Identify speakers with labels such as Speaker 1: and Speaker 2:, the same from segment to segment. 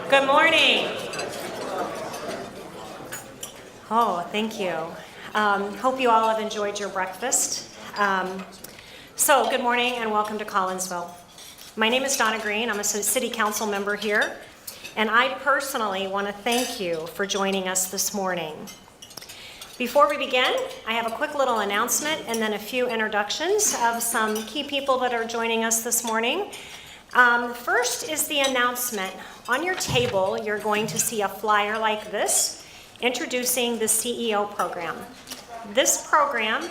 Speaker 1: Good morning. Oh, thank you. Hope you all have enjoyed your breakfast. So good morning and welcome to Collinsville. My name is Donna Green. I'm a city council member here, and I personally want to thank you for joining us this morning. Before we begin, I have a quick little announcement and then a few introductions of some key people that are joining us this morning. First is the announcement. On your table, you're going to see a flyer like this introducing the CEO program. This program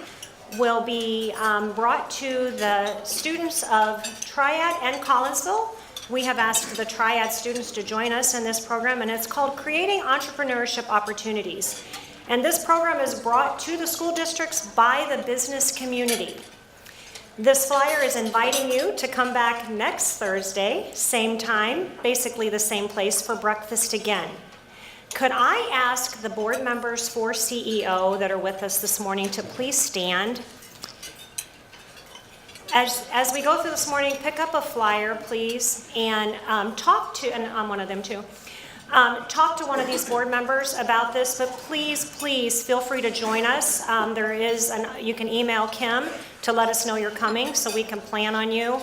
Speaker 1: will be brought to the students of Triad and Collinsville. We have asked the Triad students to join us in this program, and it's called Creating Entrepreneurship Opportunities. And this program is brought to the school districts by the business community. This flyer is inviting you to come back next Thursday, same time, basically the same place for breakfast again. Could I ask the board members for CEO that are with us this morning to please stand? As we go through this morning, pick up a flyer, please, and talk to, and I'm one of them too, talk to one of these board members about this, but please feel free to join us. You can email Kim to let us know you're coming so we can plan on you.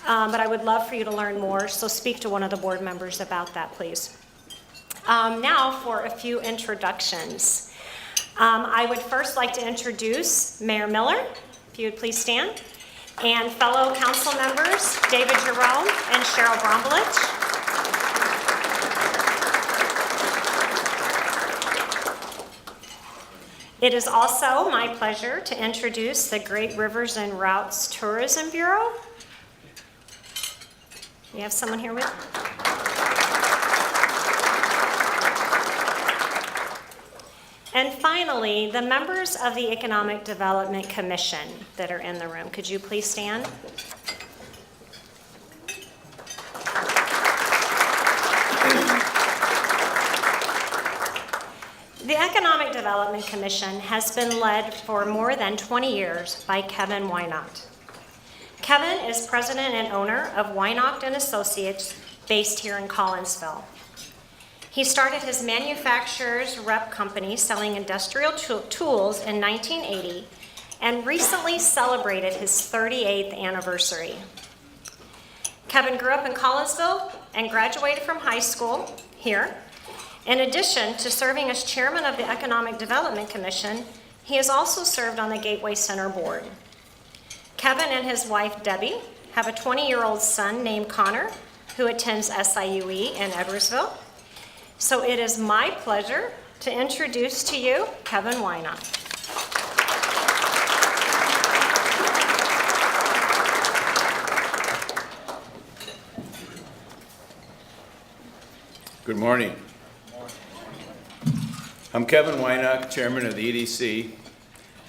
Speaker 1: But I would love for you to learn more, so speak to one of the board members about that, please. Now for a few introductions. I would first like to introduce Mayor Miller, if you would please stand, and fellow council members David Jerome and Cheryl Brombelich. It is also my pleasure to introduce the Great Rivers and Routes Tourism Bureau. You have someone here with you? And finally, the members of the Economic Development Commission that are in the room. Could you please stand? The Economic Development Commission has been led for more than 20 years by Kevin Weinacht. Kevin is president and owner of Weinacht and Associates based here in Collinsville. He started his manufacturer's rep company selling industrial tools in 1980 and recently celebrated his 38th anniversary. Kevin grew up in Collinsville and graduated from high school here. In addition to serving as chairman of the Economic Development Commission, he has also served on the Gateway Center board. Kevin and his wife, Debbie, have a 20-year-old son named Connor who attends SIUE in Edwardsville. So it is my pleasure to introduce to you Kevin Weinacht.
Speaker 2: Good morning. I'm Kevin Weinacht, chairman of the EDC,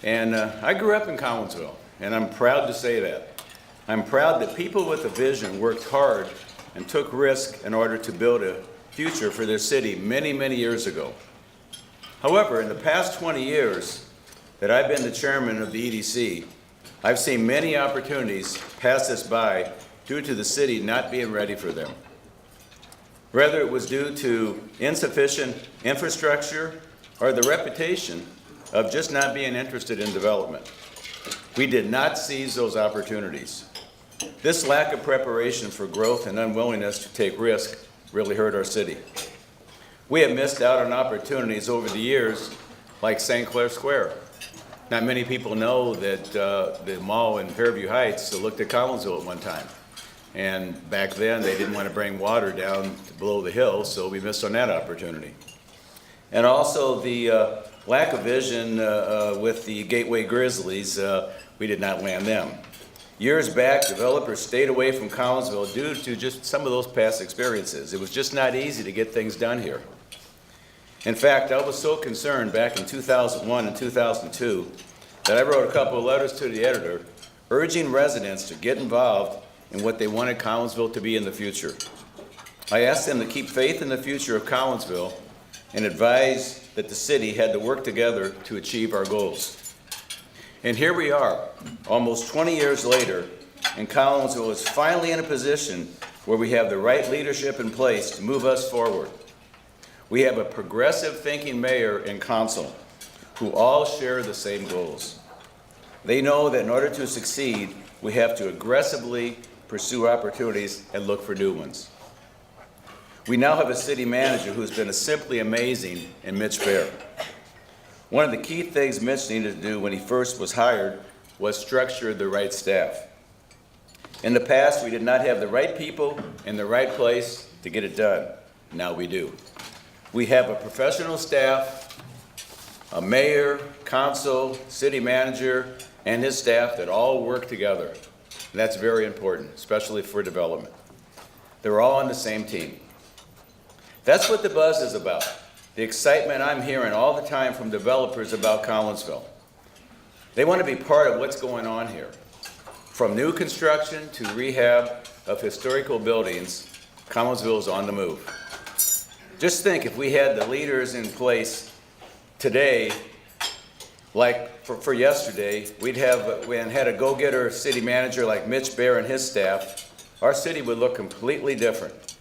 Speaker 2: and I grew up in Collinsville, and I'm proud to say that. I'm proud that people with a vision worked hard and took risk in order to build a future for their city many, many years ago. However, in the past 20 years that I've been the chairman of the EDC, I've seen many opportunities pass us by due to the city not being ready for them. Whether it was due to insufficient infrastructure or the reputation of just not being interested in development. We did not seize those opportunities. This lack of preparation for growth and unwillingness to take risk really hurt our city. We have missed out on opportunities over the years like St. Clair Square. Not many people know that the mall in Fairview Heights looked at Collinsville at one time. And back then, they didn't want to bring water down below the hill, so we missed on that opportunity. And also the lack of vision with the Gateway Grizzlies, we did not land them. Years back, developers stayed away from Collinsville due to just some of those past experiences. It was just not easy to get things done here. In fact, I was so concerned back in 2001 and 2002 that I wrote a couple of letters to the editor urging residents to get involved in what they wanted Collinsville to be in the future. I asked them to keep faith in the future of Collinsville and advised that the city had to work together to achieve our goals. And here we are, almost 20 years later, and Collinsville is finally in a position where we have the right leadership in place to move us forward. We have a progressive thinking mayor and council who all share the same goals. They know that in order to succeed, we have to aggressively pursue opportunities and look for new ones. We now have a city manager who's been simply amazing in Mitch Baer. One of the key things Mitch needed to do when he first was hired was structure the right staff. In the past, we did not have the right people in the right place to get it done. Now we do. We have a professional staff, a mayor, council, city manager, and his staff that all work together. And that's very important, especially for development. They're all on the same team. That's what the buzz is about. The excitement I'm hearing all the time from developers about Collinsville. They want to be part of what's going on here. From new construction to rehab of historical buildings, Collinsville is on the move. Just think if we had the leaders in place today, like for yesterday, we had a go-getter city manager like Mitch Baer and his staff, our city would look completely different.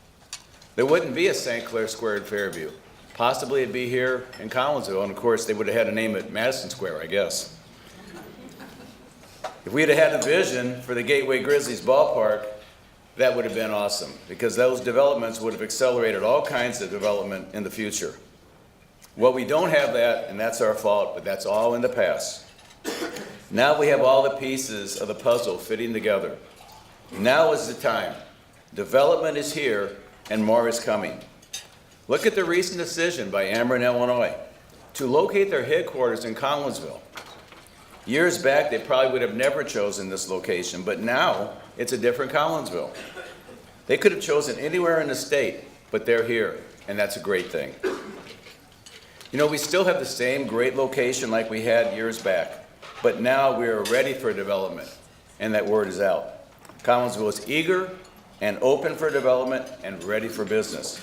Speaker 2: There wouldn't be a St. Clair Square in Fairview. Possibly it'd be here in Collinsville, and of course they would have had a name at Madison Square, I guess. If we'd have had a vision for the Gateway Grizzlies ballpark, that would have been awesome, because those developments would have accelerated all kinds of development in the future. Well, we don't have that, and that's our fault, but that's all in the past. Now we have all the pieces of the puzzle fitting together. Now is the time. Development is here, and more is coming. Look at the recent decision by Ameren, Illinois, to locate their headquarters in Collinsville. Years back, they probably would have never chosen this location, but now it's a different Collinsville. They could have chosen anywhere in the state, but they're here, and that's a great thing. You know, we still have the same great location like we had years back, but now we are ready for development, and that word is out. Collinsville is eager and open for development and ready for business.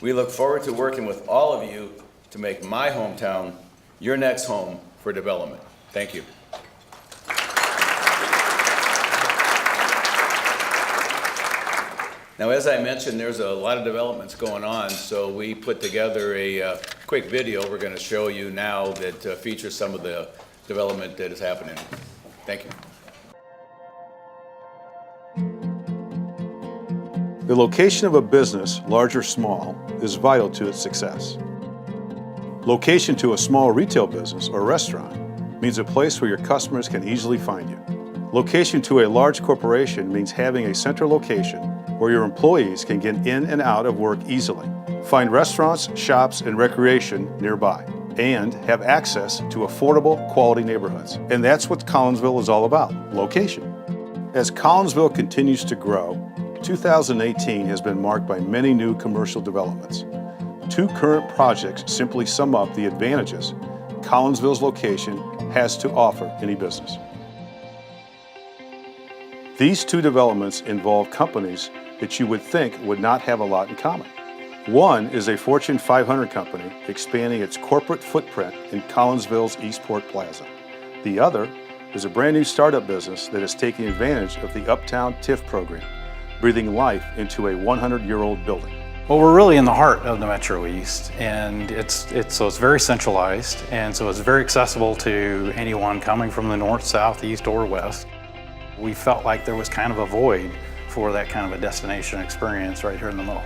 Speaker 2: We look forward to working with all of you to make my hometown your next home for development. Thank you. Now, as I mentioned, there's a lot of developments going on, so we put together a quick video we're going to show you now that features some of the development that is happening. Thank you.
Speaker 3: The location of a business, large or small, is vital to its success. Location to a small retail business or restaurant means a place where your customers can easily find you. Location to a large corporation means having a central location where your employees can get in and out of work easily, find restaurants, shops, and recreation nearby, and have access to affordable, quality neighborhoods. And that's what Collinsville is all about, location. As Collinsville continues to grow, 2018 has been marked by many new commercial developments. Two current projects simply sum up the advantages Collinsville's location has to offer any business. These two developments involve companies that you would think would not have a lot in common. One is a Fortune 500 company expanding its corporate footprint in Collinsville's Eastport Plaza. The other is a brand new startup business that is taking advantage of the Uptown TIF program, breathing life into a 100-year-old building.
Speaker 4: Well, we're really in the heart of the Metro East, and it's very centralized, and so it's very accessible to anyone coming from the north, south, east, or west. We felt like there was kind of a void for that kind of a destination experience right here in the middle.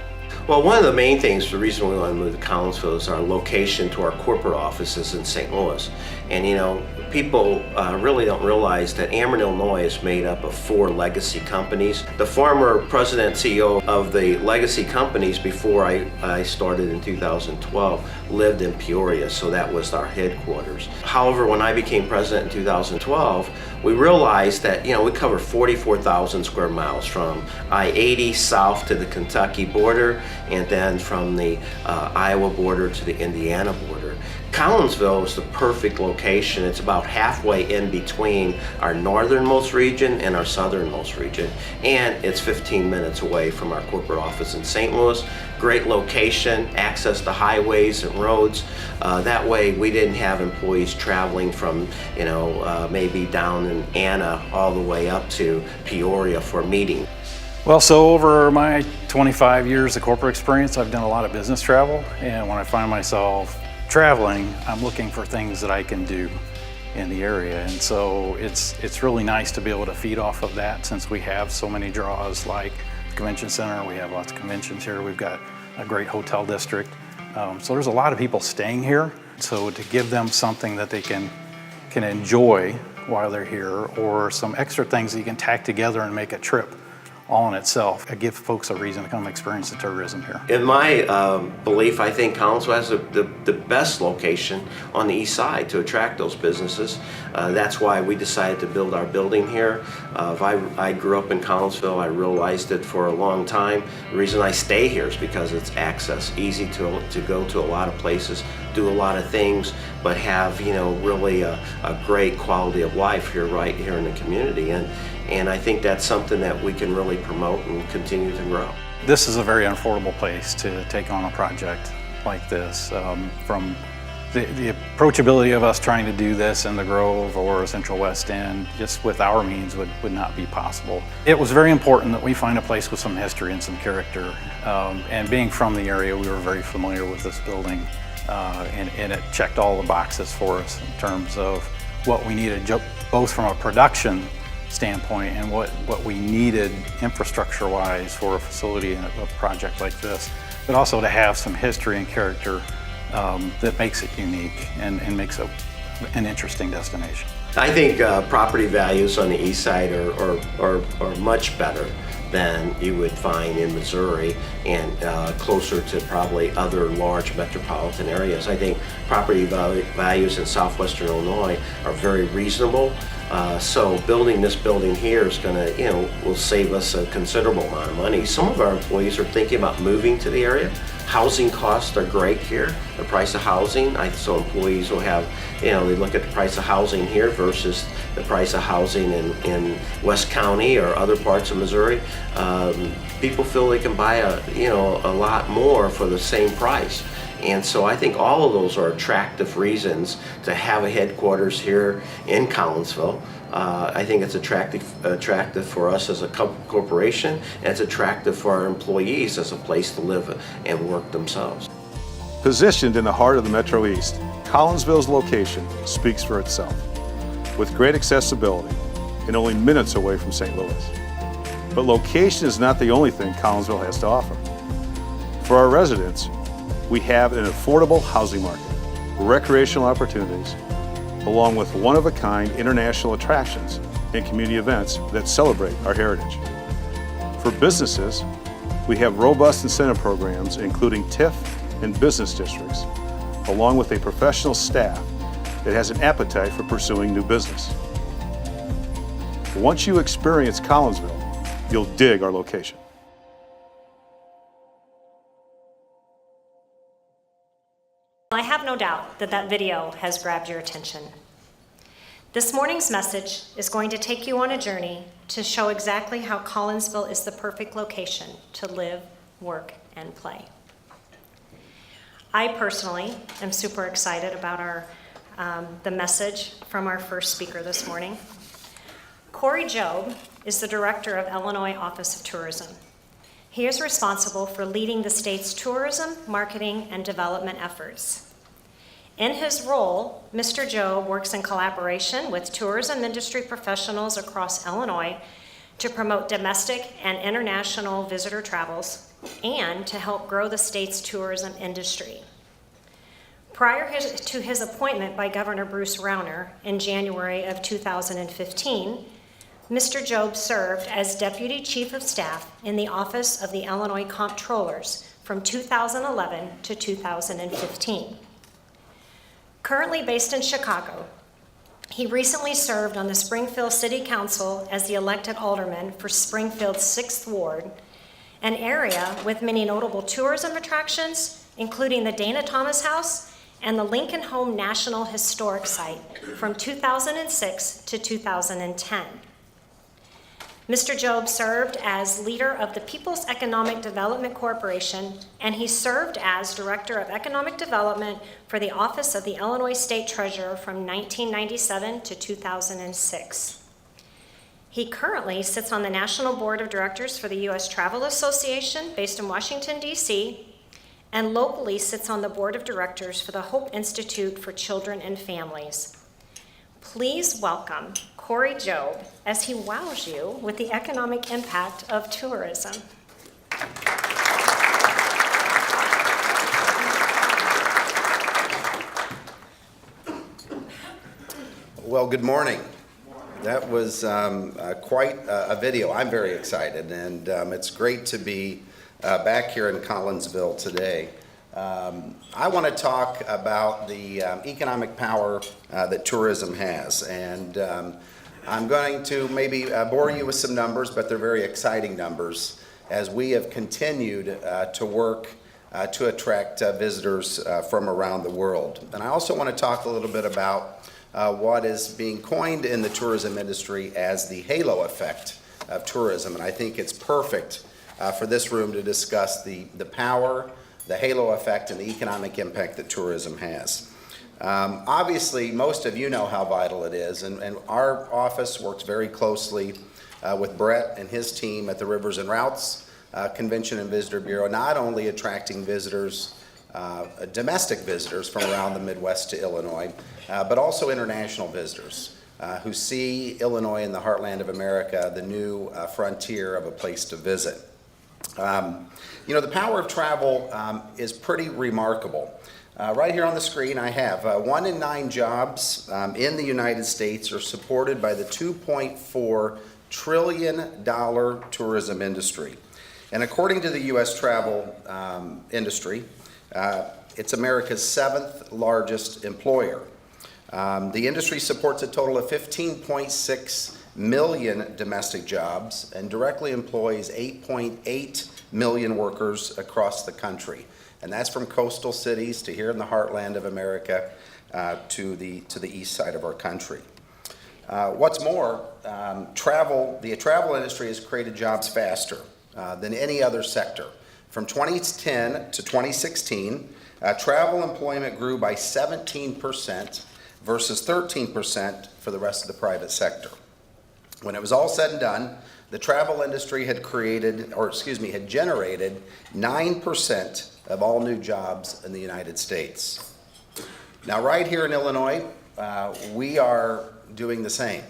Speaker 5: Well, one of the main things, the reason we want to move to Collinsville is our location to our corporate offices in St. Louis. And you know, people really don't realize that Ameren, Illinois is made up of 4 legacy companies. The former president and CEO of the legacy companies before I started in 2012 lived in Peoria, so that was our headquarters. However, when I became president in 2012, we realized that, you know, we cover 44,000 square miles from I-80 south to the Kentucky border, and then from the Iowa border to the Indiana border. Collinsville is the perfect location. It's about halfway in between our northernmost region and our southernmost region, and it's 15 minutes away from our corporate office in St. Louis. Great location, access to highways and roads. That way we didn't have employees traveling from, you know, maybe down in Anna all the way up to Peoria for a meeting.
Speaker 4: Well, so over my 25 years of corporate experience, I've done a lot of business travel, and when I find myself traveling, I'm looking for things that I can do in the area, and so it's really nice to be able to feed off of that since we have so many draws like the convention center. We have lots of conventions here. We've got a great hotel district, so there's a lot of people staying here. So to give them something that they can enjoy while they're here, or some extra things that you can tack together and make a trip all in itself, give folks a reason to come experience the tourism here.
Speaker 5: In my belief, I think Collinsville has the best location on the east side to attract those businesses. That's why we decided to build our building here. I grew up in Collinsville. I realized it for a long time. The reason I stay here is because it's access, easy to go to a lot of places, do a lot of things, but have really a great quality of life here, right here in the community. And I think that's something that we can really promote and continue to grow.
Speaker 4: This is a very affordable place to take on a project like this. From the approachability of us trying to do this in the Grove or Central West End, just with our means, would not be possible. It was very important that we find a place with some history and some character. And being from the area, we were very familiar with this building, and it checked all the boxes for us in terms of what we needed, both from a production standpoint and what we needed infrastructure-wise for a facility and a project like this, but also to have some history and character that makes it unique and makes it an interesting destination.
Speaker 5: I think property values on the east side are much better than you would find in Missouri and closer to probably other large metropolitan areas. I think property values in southwestern Illinois are very reasonable. So building this building here is going to, will save us a considerable amount of money. Some of our employees are thinking about moving to the area. Housing costs are great here, the price of housing. So employees will have, they look at the price of housing here versus the price of housing in West County or other parts of Missouri. People feel they can buy a lot more for the same price. And so I think all of those are attractive reasons to have a headquarters here in Collinsville. I think it's attractive for us as a corporation, and it's attractive for our employees as a place to live and work themselves.
Speaker 3: Positioned in the heart of the Metro East, Collinsville's location speaks for itself, with great accessibility and only minutes away from St. Louis. But location is not the only thing Collinsville has to offer. For our residents, we have an affordable housing market, recreational opportunities, along with one-of-a-kind international attractions and community events that celebrate our heritage. For businesses, we have robust incentive programs including TIF and business districts, along with a professional staff that has an appetite for pursuing new business. Once you experience Collinsville, you'll dig our location.
Speaker 1: I have no doubt that that video has grabbed your attention. This morning's message is going to take you on a journey to show exactly how Collinsville is the perfect location to live, work, and play. I personally am super excited about the message from our first speaker this morning. Corey Jobe is the director of Illinois Office of Tourism. He is responsible for leading the state's tourism, marketing, and development efforts. In his role, Mr. Jobe works in collaboration with tourism industry professionals across Illinois to promote domestic and international visitor travels and to help grow the state's tourism industry. Prior to his appointment by Governor Bruce Rauner in January of 2015, Mr. Jobe served as Deputy Chief of Staff in the Office of the Illinois Comptrollers from 2011 to 2015. Currently based in Chicago, he recently served on the Springfield City Council as the elected alderman for Springfield's 6th Ward, an area with many notable tourism attractions, including the Dana Thomas House and the Lincoln Home National Historic Site from 2006 to 2010. Mr. Jobe served as leader of the People's Economic Development Corporation, and he served as Director of Economic Development for the Office of the Illinois State Treasurer from 1997 to 2006. He currently sits on the National Board of Directors for the U.S. Travel Association based in Washington, D.C., and locally sits on the Board of Directors for the Hope Institute for Children and Families. Please welcome Corey Jobe as he wows you with the economic impact of tourism.
Speaker 6: Well, good morning. That was quite a video. I'm very excited, and it's great to be back here in Collinsville today. I want to talk about the economic power that tourism has, and I'm going to maybe bore you with some numbers, but they're very exciting numbers as we have continued to work to attract visitors from around the world. And I also want to talk a little bit about what is being coined in the tourism industry as the halo effect of tourism. And I think it's perfect for this room to discuss the power, the halo effect, and the economic impact that tourism has. Obviously, most of you know how vital it is, and our office works very closely with Brett and his team at the Rivers and Routes Convention and Visitor Bureau, not only attracting visitors, domestic visitors from around the Midwest to Illinois, but also international visitors who see Illinois in the heartland of America, the new frontier of a place to visit. You know, the power of travel is pretty remarkable. Right here on the screen I have 1 in 9 jobs in the United States are supported by the $2.4 trillion tourism industry. And according to the U.S. travel industry, it's America's 7th largest employer. The industry supports a total of 15.6 million domestic jobs and directly employs 8.8 million workers across the country. And that's from coastal cities to here in the heartland of America to the east side of our country. What's more, the travel industry has created jobs faster than any other sector. From 2010 to 2016, travel employment grew by 17% versus 13% for the rest of the private sector. When it was all said and done, the travel industry had generated 9% of all new jobs in the United States. Now, right here in Illinois, we are doing the same.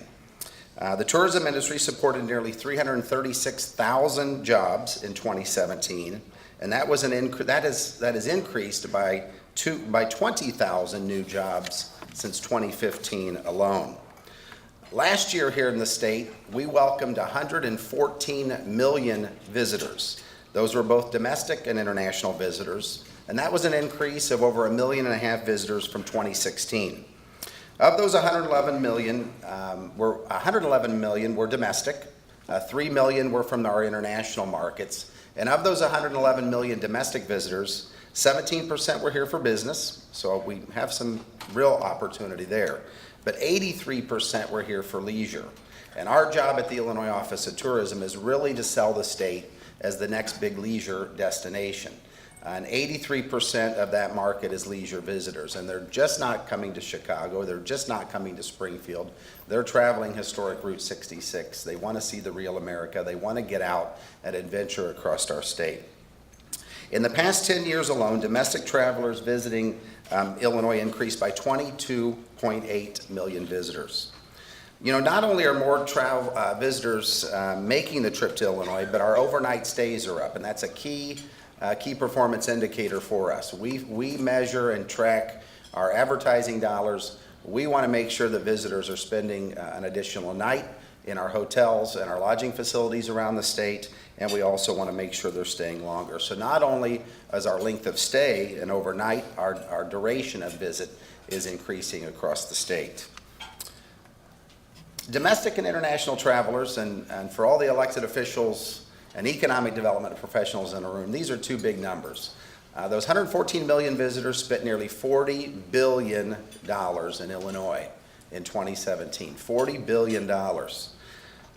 Speaker 6: The tourism industry supported nearly 336,000 jobs in 2017, and that has increased by 20,000 new jobs since 2015 alone. Last year here in the state, we welcomed 114 million visitors. Those were both domestic and international visitors, and that was an increase of over 1.5 million visitors from 2016. Of those 111 million were domestic, 3 million were from our international markets, and of those 111 million domestic visitors, 17% were here for business, so we have some real opportunity there, but 83% were here for leisure. And our job at the Illinois Office of Tourism is really to sell the state as the next big leisure destination. And 83% of that market is leisure visitors, and they're just not coming to Chicago, they're just not coming to Springfield, they're traveling historic Route 66. They want to see the real America, they want to get out and adventure across our state. In the past 10 years alone, domestic travelers visiting Illinois increased by 22.8 million visitors. You know, not only are more visitors making the trip to Illinois, but our overnight stays are up, and that's a key performance indicator for us. We measure and track our advertising dollars. We want to make sure that visitors are spending an additional night in our hotels and our lodging facilities around the state, and we also want to make sure they're staying longer. So not only is our length of stay and overnight, our duration of visit is increasing across the state. Domestic and international travelers, and for all the elected officials and economic development professionals in the room, these are two big numbers. Those 114 million visitors spent nearly $40 billion in Illinois in 2017. $40 billion.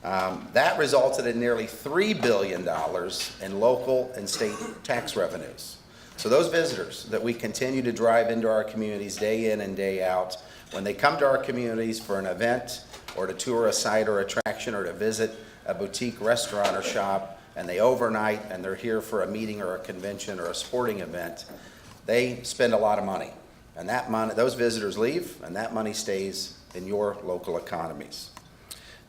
Speaker 6: That resulted in nearly $3 billion in local and state tax revenues. So those visitors that we continue to drive into our communities day in and day out, when they come to our communities for an event or to tour a site or attraction, or to visit a boutique restaurant or shop, and they overnight and they're here for a meeting or a convention or a sporting event, they spend a lot of money. And that money, those visitors leave, and that money stays in your local economies.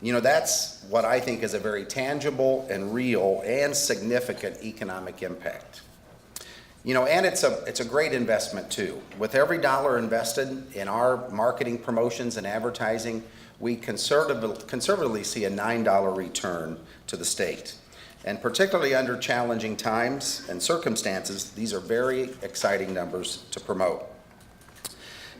Speaker 6: You know, that's what I think is a very tangible and real and significant economic impact. You know, and it's a great investment too. With every dollar invested in our marketing, promotions, and advertising, we conservatively see a $9 return to the state. And particularly under challenging times and circumstances, these are very exciting numbers to promote.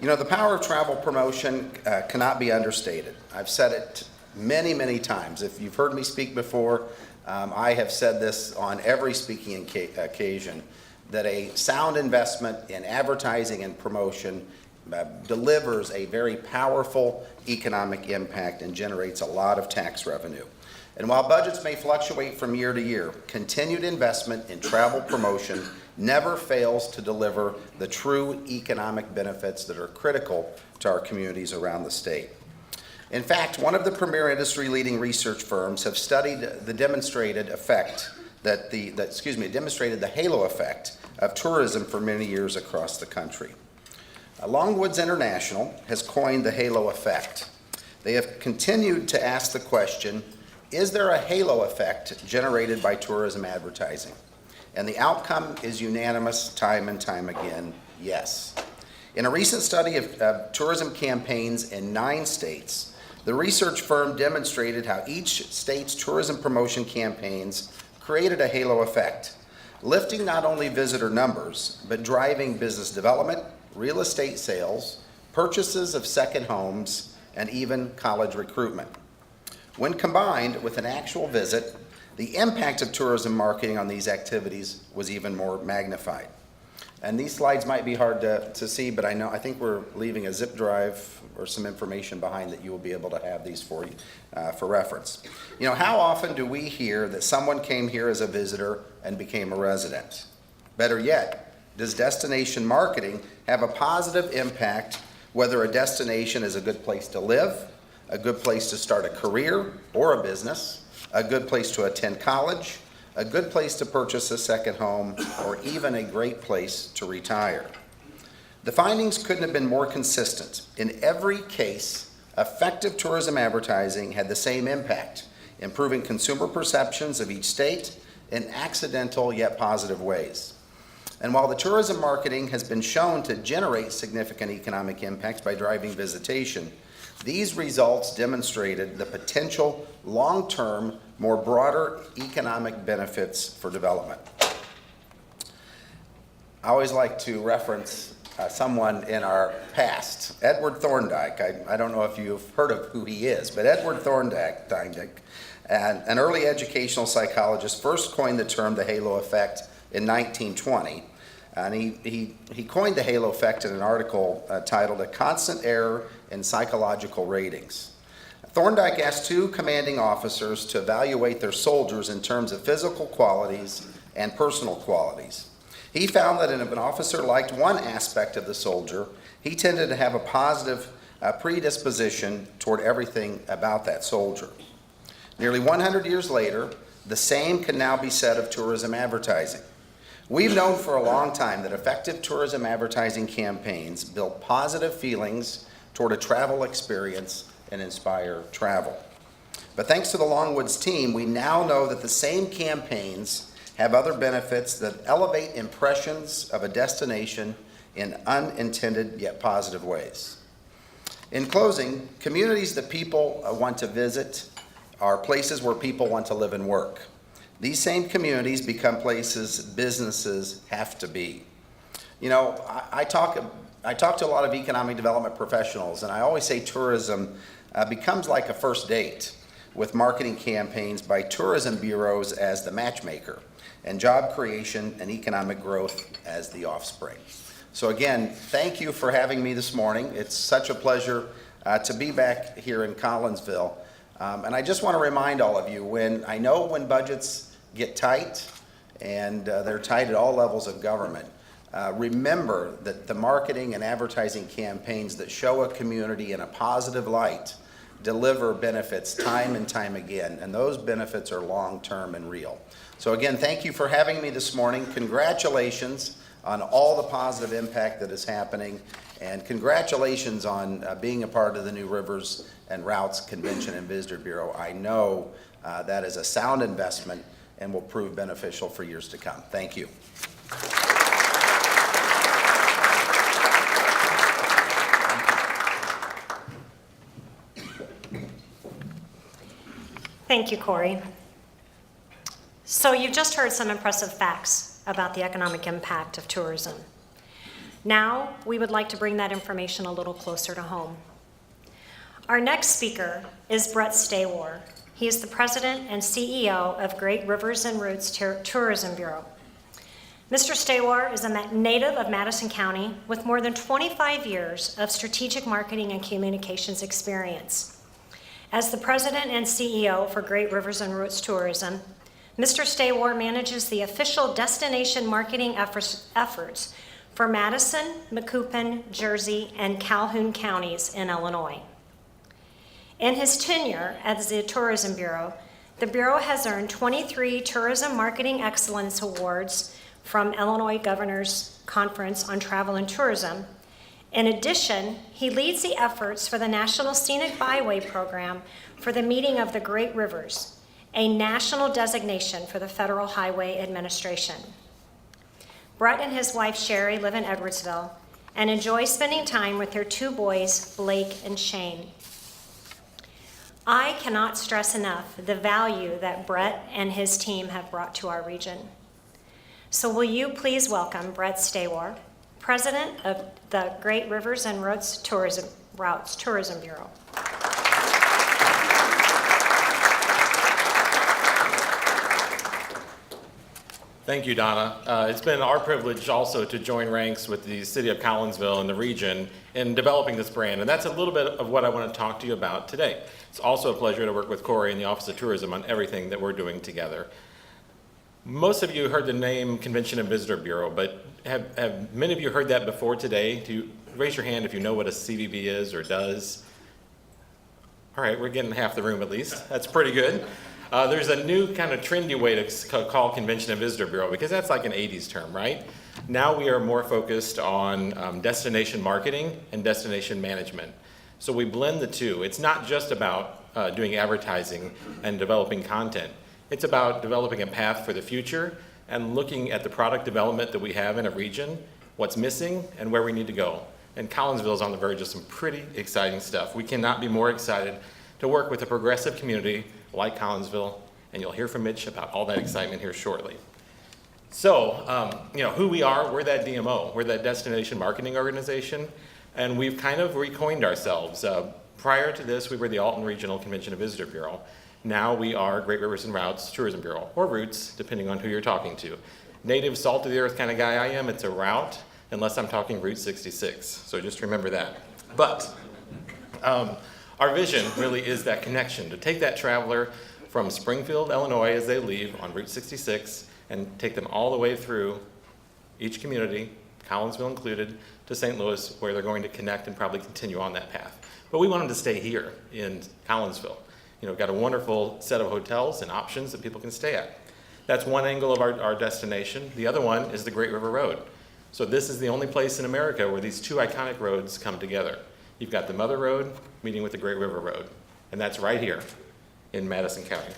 Speaker 6: You know, the power of travel promotion cannot be understated. I've said it many, many times. If you've heard me speak before, I have said this on every speaking occasion, that a sound investment in advertising and promotion delivers a very powerful economic impact and generates a lot of tax revenue. And while budgets may fluctuate from year to year, continued investment in travel promotion never fails to deliver the true economic benefits that are critical to our communities around the state. In fact, one of the premier industry-leading research firms have studied the demonstrated effect demonstrated the halo effect of tourism for many years across the country. Longwoods International has coined the halo effect. They have continued to ask the question, is there a halo effect generated by tourism advertising? And the outcome is unanimous time and time again, yes. In a recent study of tourism campaigns in 9 states, the research firm demonstrated how each state's tourism promotion campaigns created a halo effect, lifting not only visitor numbers, but driving business development, real estate sales, purchases of second homes, and even college recruitment. When combined with an actual visit, the impact of tourism marketing on these activities was even more magnified. And these slides might be hard to see, but I think we're leaving a zip drive or some information behind that you will be able to have these for you for reference. You know, how often do we hear that someone came here as a visitor and became a resident? Better yet, does destination marketing have a positive impact whether a destination is a good place to live, a good place to start a career or a business, a good place to attend college, a good place to purchase a second home, or even a great place to retire? The findings couldn't have been more consistent. In every case, effective tourism advertising had the same impact, improving consumer perceptions of each state in accidental yet positive ways. And while the tourism marketing has been shown to generate significant economic impacts by driving visitation, these results demonstrated the potential long-term, more broader economic benefits for development. I always like to reference someone in our past, Edward Thorndike. I don't know if you've heard of who he is, but Edward Thorndike, an early educational psychologist, first coined the term the halo effect in 1920. And he coined the halo effect in an article titled "A Constant Error in Psychological Ratings." Thorndike asked 2 commanding officers to evaluate their soldiers in terms of physical qualities and personal qualities. He found that if an officer liked one aspect of the soldier, he tended to have a positive predisposition toward everything about that soldier. Nearly 100 years later, the same can now be said of tourism advertising. We've known for a long time that effective tourism advertising campaigns build positive feelings toward a travel experience and inspire travel. But thanks to the Longwoods team, we now know that the same campaigns have other benefits that elevate impressions of a destination in unintended yet positive ways. In closing, communities that people want to visit are places where people want to live and work. These same communities become places businesses have to be. You know, I talk to a lot of economic development professionals, and I always say tourism becomes like a first date, with marketing campaigns by tourism bureaus as the matchmaker, and job creation and economic growth as the offspring. So again, thank you for having me this morning. It's such a pleasure to be back here in Collinsville. And I just want to remind all of you, when budgets get tight, and they're tight at all levels of government, remember that the marketing and advertising campaigns that show a community in a positive light deliver benefits time and time again, and those benefits are long-term and real. So again, thank you for having me this morning. Congratulations on all the positive impact that is happening, and congratulations on being a part of the New Rivers and Routes Convention and Visitor Bureau. I know that is a sound investment and will prove beneficial for years to come. Thank you.
Speaker 1: Thank you, Corey. So you've just heard some impressive facts about the economic impact of tourism. Now, we would like to bring that information a little closer to home. Our next speaker is Brett Stawar. He is the president and CEO of Great Rivers and Routes Tourism Bureau. Mr. Stawar is a native of Madison County with more than 25 years of strategic marketing and communications experience. As the president and CEO for Great Rivers and Routes Tourism, Mr. Stawar manages the official destination marketing efforts for Madison, Macoupin, Jersey, and Calhoun counties in Illinois. In his tenure at the Tourism Bureau, the Bureau has earned 23 Tourism Marketing Excellence Awards from Illinois Governor's Conference on Travel and Tourism. In addition, he leads the efforts for the National Scenic Byway Program for the Meeting of the Great Rivers, a national designation for the Federal Highway Administration. Brett and his wife Sherry live in Edwardsville and enjoy spending time with their two boys, Blake and Shane. I cannot stress enough the value that Brett and his team have brought to our region. So will you please welcome Brett Stawar, President of the Great Rivers and Routes Tourism Bureau.
Speaker 7: Thank you, Donna. It's been our privilege also to join ranks with the city of Collinsville and the region in developing this brand, and that's a little bit of what I want to talk to you about today. It's also a pleasure to work with Corey and the Office of Tourism on everything that we're doing together. Most of you heard the name Convention and Visitor Bureau, but have many of you heard that before today? Do you raise your hand if you know what a CVB is or does? All right, we're getting half the room at least. That's pretty good. There's a new kind of trendy way to call Convention and Visitor Bureau because that's like an 80s term, right? Now we are more focused on destination marketing and destination management. So we blend the two. It's not just about doing advertising and developing content. It's about developing a path for the future and looking at the product development that we have in a region, what's missing, and where we need to go. And Collinsville is on the verge of some pretty exciting stuff. We cannot be more excited to work with a progressive community like Collinsville, and you'll hear from Mitch about all that excitement here shortly. So, who we are, we're that DMO. We're that destination marketing organization, and we've kind of recoined ourselves. Prior to this, we were the Alton Regional Convention and Visitor Bureau. Now we are Great Rivers and Routes Tourism Bureau, or Routes, depending on who you're talking to. Native, salt of the earth kind of guy I am, it's a route, unless I'm talking Route 66. So just remember that. But our vision really is that connection, to take that traveler from Springfield, Illinois, as they leave on Route 66, and take them all the way through each community, Collinsville included, to St. Louis, where they're going to connect and probably continue on that path. But we want them to stay here in Collinsville. We've got a wonderful set of hotels and options that people can stay at. That's one angle of our destination. The other one is the Great River Road. So this is the only place in America where these two iconic roads come together. You've got the Mother Road meeting with the Great River Road, and that's right here in Madison County.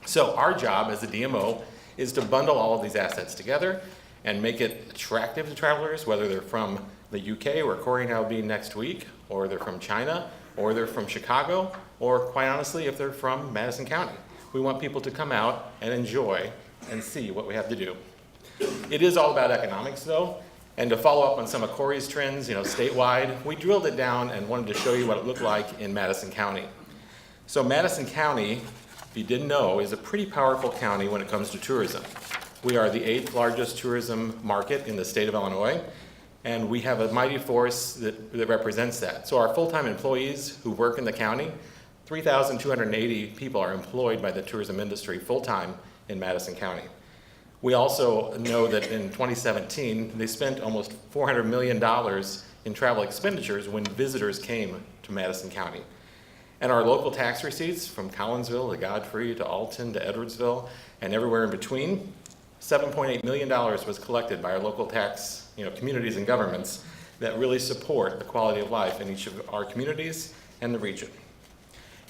Speaker 7: So our job as the DMO is to bundle all of these assets together and make it attractive to travelers, whether they're from the UK, where Corey and I will be next week, or they're from China, or they're from Chicago, or quite honestly, if they're from Madison County. We want people to come out and enjoy and see what we have to do. It is all about economics though, and to follow up on some of Corey's trends, statewide, we drilled it down and wanted to show you what it looked like in Madison County. So Madison County, if you didn't know, is a pretty powerful county when it comes to tourism. We are the 8th largest tourism market in the state of Illinois, and we have a mighty force that represents that. So our full-time employees who work in the county, 3,280 people are employed by the tourism industry full-time in Madison County. We also know that in 2017, they spent almost $400 million in travel expenditures when visitors came to Madison County. And our local tax receipts from Collinsville to Godfrey to Alton to Edwardsville and everywhere in between, $7.8 million was collected by our local tax, communities and governments that really support the quality of life in each of our communities and the region.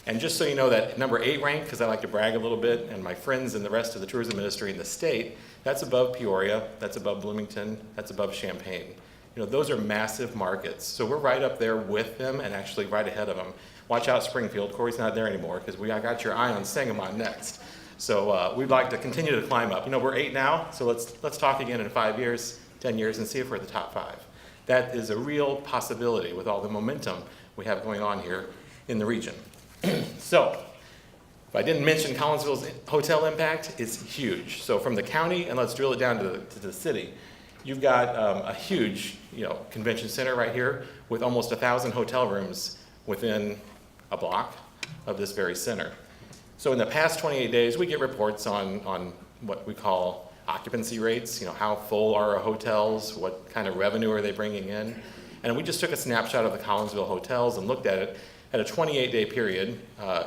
Speaker 7: And just so you know, that number 8 rank, because I like to brag a little bit, and my friends in the rest of the tourism industry in the state, that's above Peoria, that's above Bloomington, that's above Champaign. Those are massive markets. So we're right up there with them and actually right ahead of them. Watch out, Springfield. Corey's not there anymore because I got your eye on Sangamon next. So we'd like to continue to climb up. We're 8 now, so let's talk again in 5 years, 10 years, and see if we're the top 5. That is a real possibility with all the momentum we have going on here in the region. So, if I didn't mention Collinsville's hotel impact, it's huge. So from the county, and let's drill it down to the city, you've got a huge convention center right here with almost 1,000 hotel rooms within a block of this very center. So in the past 28 days, we get reports on what we call occupancy rates, how full are our hotels, what kind of revenue are they bringing in. And we just took a snapshot of the Collinsville hotels and looked at it at a 28-day period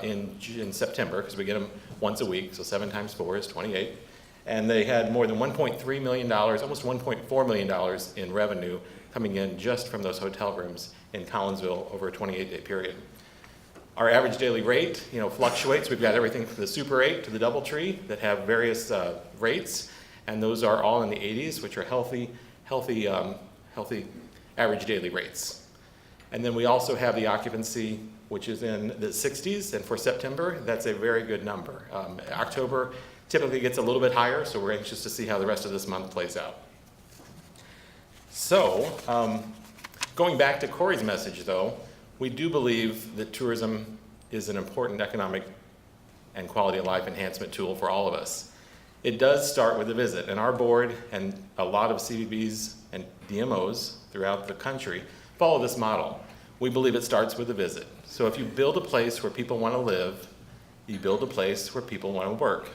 Speaker 7: in September, because we get them once a week, so 7 times 4 is 28. And they had more than $1.3 million, almost $1.4 million in revenue coming in just from those hotel rooms in Collinsville over a 28-day period. Our average daily rate, fluctuates. We've got everything from the Super 8 to the DoubleTree that have various rates, and those are all in the 80s, which are healthy average daily rates. And then we also have the occupancy, which is in the 60s, and for September, that's a very good number. October typically gets a little bit higher, so we're anxious to see how the rest of this month plays out. So, going back to Corey's message, though, we do believe that tourism is an important economic and quality of life enhancement tool for all of us. It does start with a visit, and our board and a lot of CVBs and DMOs throughout the country follow this model. We believe it starts with a visit. So if you build a place where people want to live, you build a place where people want to work.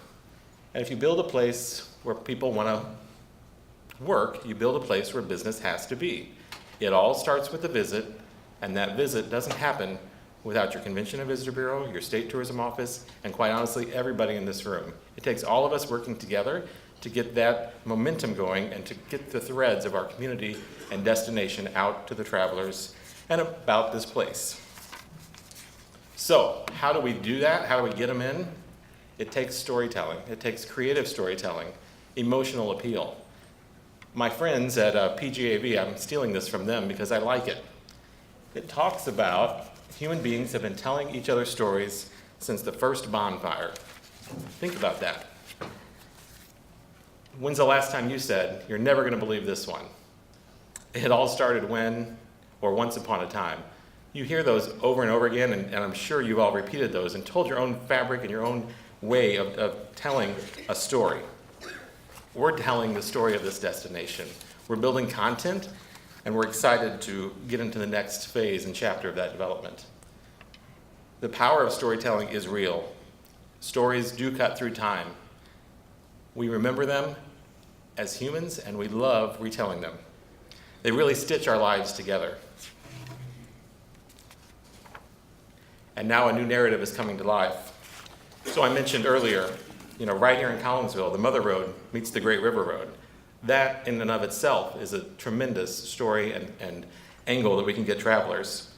Speaker 7: And if you build a place where people want to work, you build a place where business has to be. It all starts with a visit, and that visit doesn't happen without your Convention and Visitor Bureau, your state tourism office, and quite honestly, everybody in this room. It takes all of us working together to get that momentum going and to get the threads of our community and destination out to the travelers and about this place. So, how do we do that? How do we get them in? It takes storytelling. It takes creative storytelling, emotional appeal. My friends at PGAV, I'm stealing this from them because I like it. It talks about human beings have been telling each other stories since the first bonfire. Think about that. When's the last time you said, "You're never going to believe this one"? It all started when, or once upon a time. You hear those over and over again, and I'm sure you've all repeated those and told your own fabric and your own way of telling a story. We're telling the story of this destination. We're building content, and we're excited to get into the next phase and chapter of that development. The power of storytelling is real. Stories do cut through time. We remember them as humans, and we love retelling them. They really stitch our lives together. And now a new narrative is coming to life. So I mentioned earlier, right here in Collinsville, the Mother Road meets the Great River Road. That in and of itself is a tremendous story and angle that we can get travelers.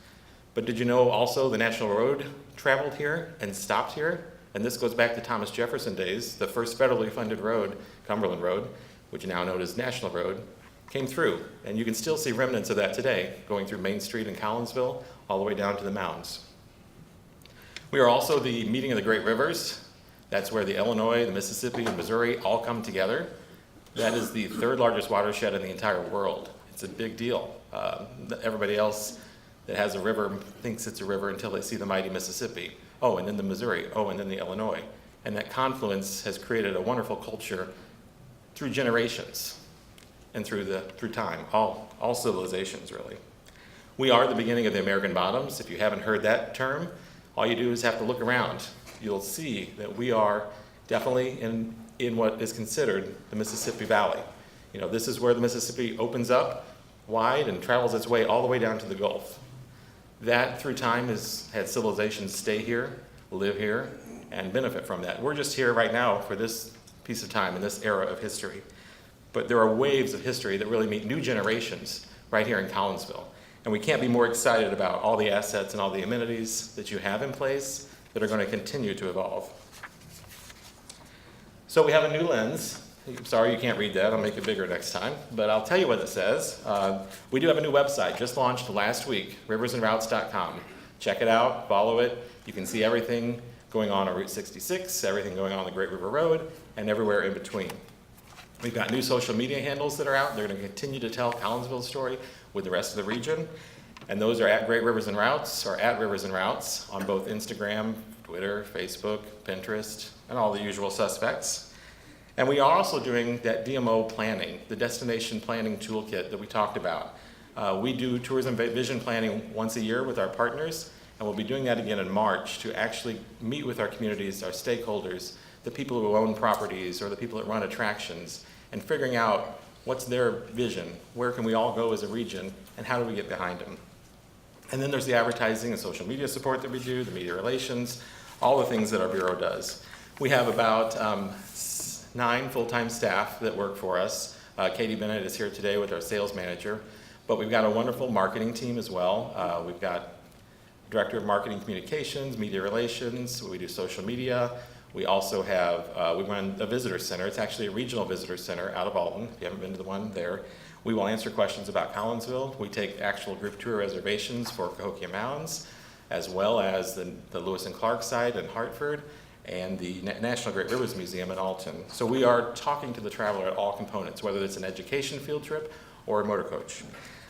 Speaker 7: But did you know also the National Road traveled here and stopped here? And this goes back to Thomas Jefferson days. The first federally funded road, Cumberland Road, which is now known as National Road, came through. And you can still see remnants of that today, going through Main Street in Collinsville all the way down to the mountains. We are also the meeting of the great rivers. That's where the Illinois, the Mississippi, and Missouri all come together. That is the third largest watershed in the entire world. It's a big deal. Everybody else that has a river thinks it's a river until they see the mighty Mississippi. Oh, and then the Missouri. Oh, and then the Illinois. And that confluence has created a wonderful culture through generations and through time, all civilizations, really. We are the beginning of the American Bottoms. If you haven't heard that term, all you do is have to look around. You'll see that we are definitely in what is considered the Mississippi Valley. This is where the Mississippi opens up wide and travels its way all the way down to the Gulf. That, through time, has had civilizations stay here, live here, and benefit from that. We're just here right now for this piece of time in this era of history. But there are waves of history that really meet new generations right here in Collinsville. And we can't be more excited about all the assets and all the amenities that you have in place that are going to continue to evolve. So we have a new lens. I'm sorry you can't read that. I'll make it bigger next time. But I'll tell you what it says. We do have a new website, just launched last week, riversandroutes.com. Check it out, follow it. You can see everything going on Route 66, everything going on the Great River Road, and everywhere in between. We've got new social media handles that are out. They're going to continue to tell Collinsville's story with the rest of the region. And those are at Great Rivers and Routes, or at Rivers and Routes, on both Instagram, Twitter, Facebook, Pinterest, and all the usual suspects. And we are also doing that DMO planning, the destination planning toolkit that we talked about. We do tourism vision planning once a year with our partners, and we'll be doing that again in March to actually meet with our communities, our stakeholders, the people who own properties or the people that run attractions, and figuring out what's their vision, where can we all go as a region, and how do we get behind them. And then there's the advertising and social media support that we do, the media relations, all the things that our bureau does. We have about 9 full-time staff that work for us. Katie Bennett is here today with our sales manager, but we've got a wonderful marketing team as well. We've got Director of Marketing Communications, Media Relations, we do social media. We also have, we run a visitor center. It's actually a regional visitor center out of Alton, if you haven't been to the one there. We will answer questions about Collinsville. We take actual group tour reservations for Cahokia Mounds, as well as the Lewis and Clark site in Hartford, and the National Great Rivers Museum in Alton. So we are talking to the traveler at all components, whether it's an education field trip or a motor coach.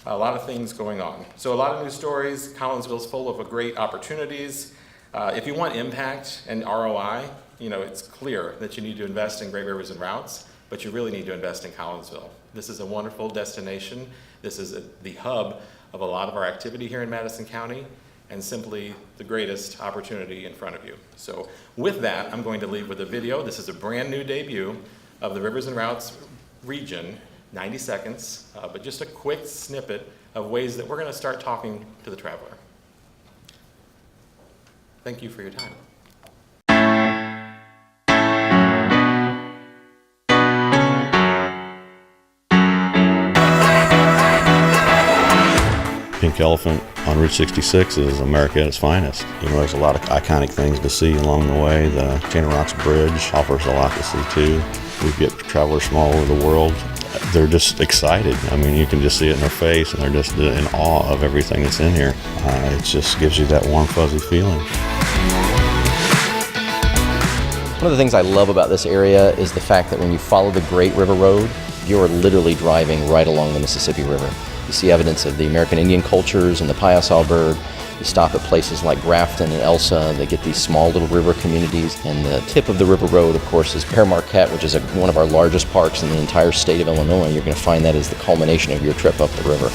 Speaker 7: A lot of things going on. So a lot of new stories. Collinsville's full of great opportunities. If you want impact and ROI, it's clear that you need to invest in Great Rivers and Routes, but you really need to invest in Collinsville. This is a wonderful destination. This is the hub of a lot of our activity here in Madison County, and simply the greatest opportunity in front of you. So with that, I'm going to leave with a video. This is a brand new debut of the Rivers and Routes region, 90 seconds, but just a quick snippet of ways that we're going to start talking to the traveler. Thank you for your time.
Speaker 8: Pink Elephant on Route 66 is America at its finest. There's a lot of iconic things to see along the way. The Chain of Rocks Bridge offers a lot to see too. We get travelers from all over the world. They're just excited. You can just see it in their face, and they're just in awe of everything that's in here. It just gives you that warm, fuzzy feeling.
Speaker 9: One of the things I love about this area is the fact that when you follow the Great River Road, you're literally driving right along the Mississippi River. You see evidence of the American Indian cultures and the Piasa bird. You stop at places like Grafton and Elsa. They get these small little river communities. And the tip of the river road, of course, is Pere Marquette, which is one of our largest parks in the entire state of Illinois. You're going to find that as the culmination of your trip up the river.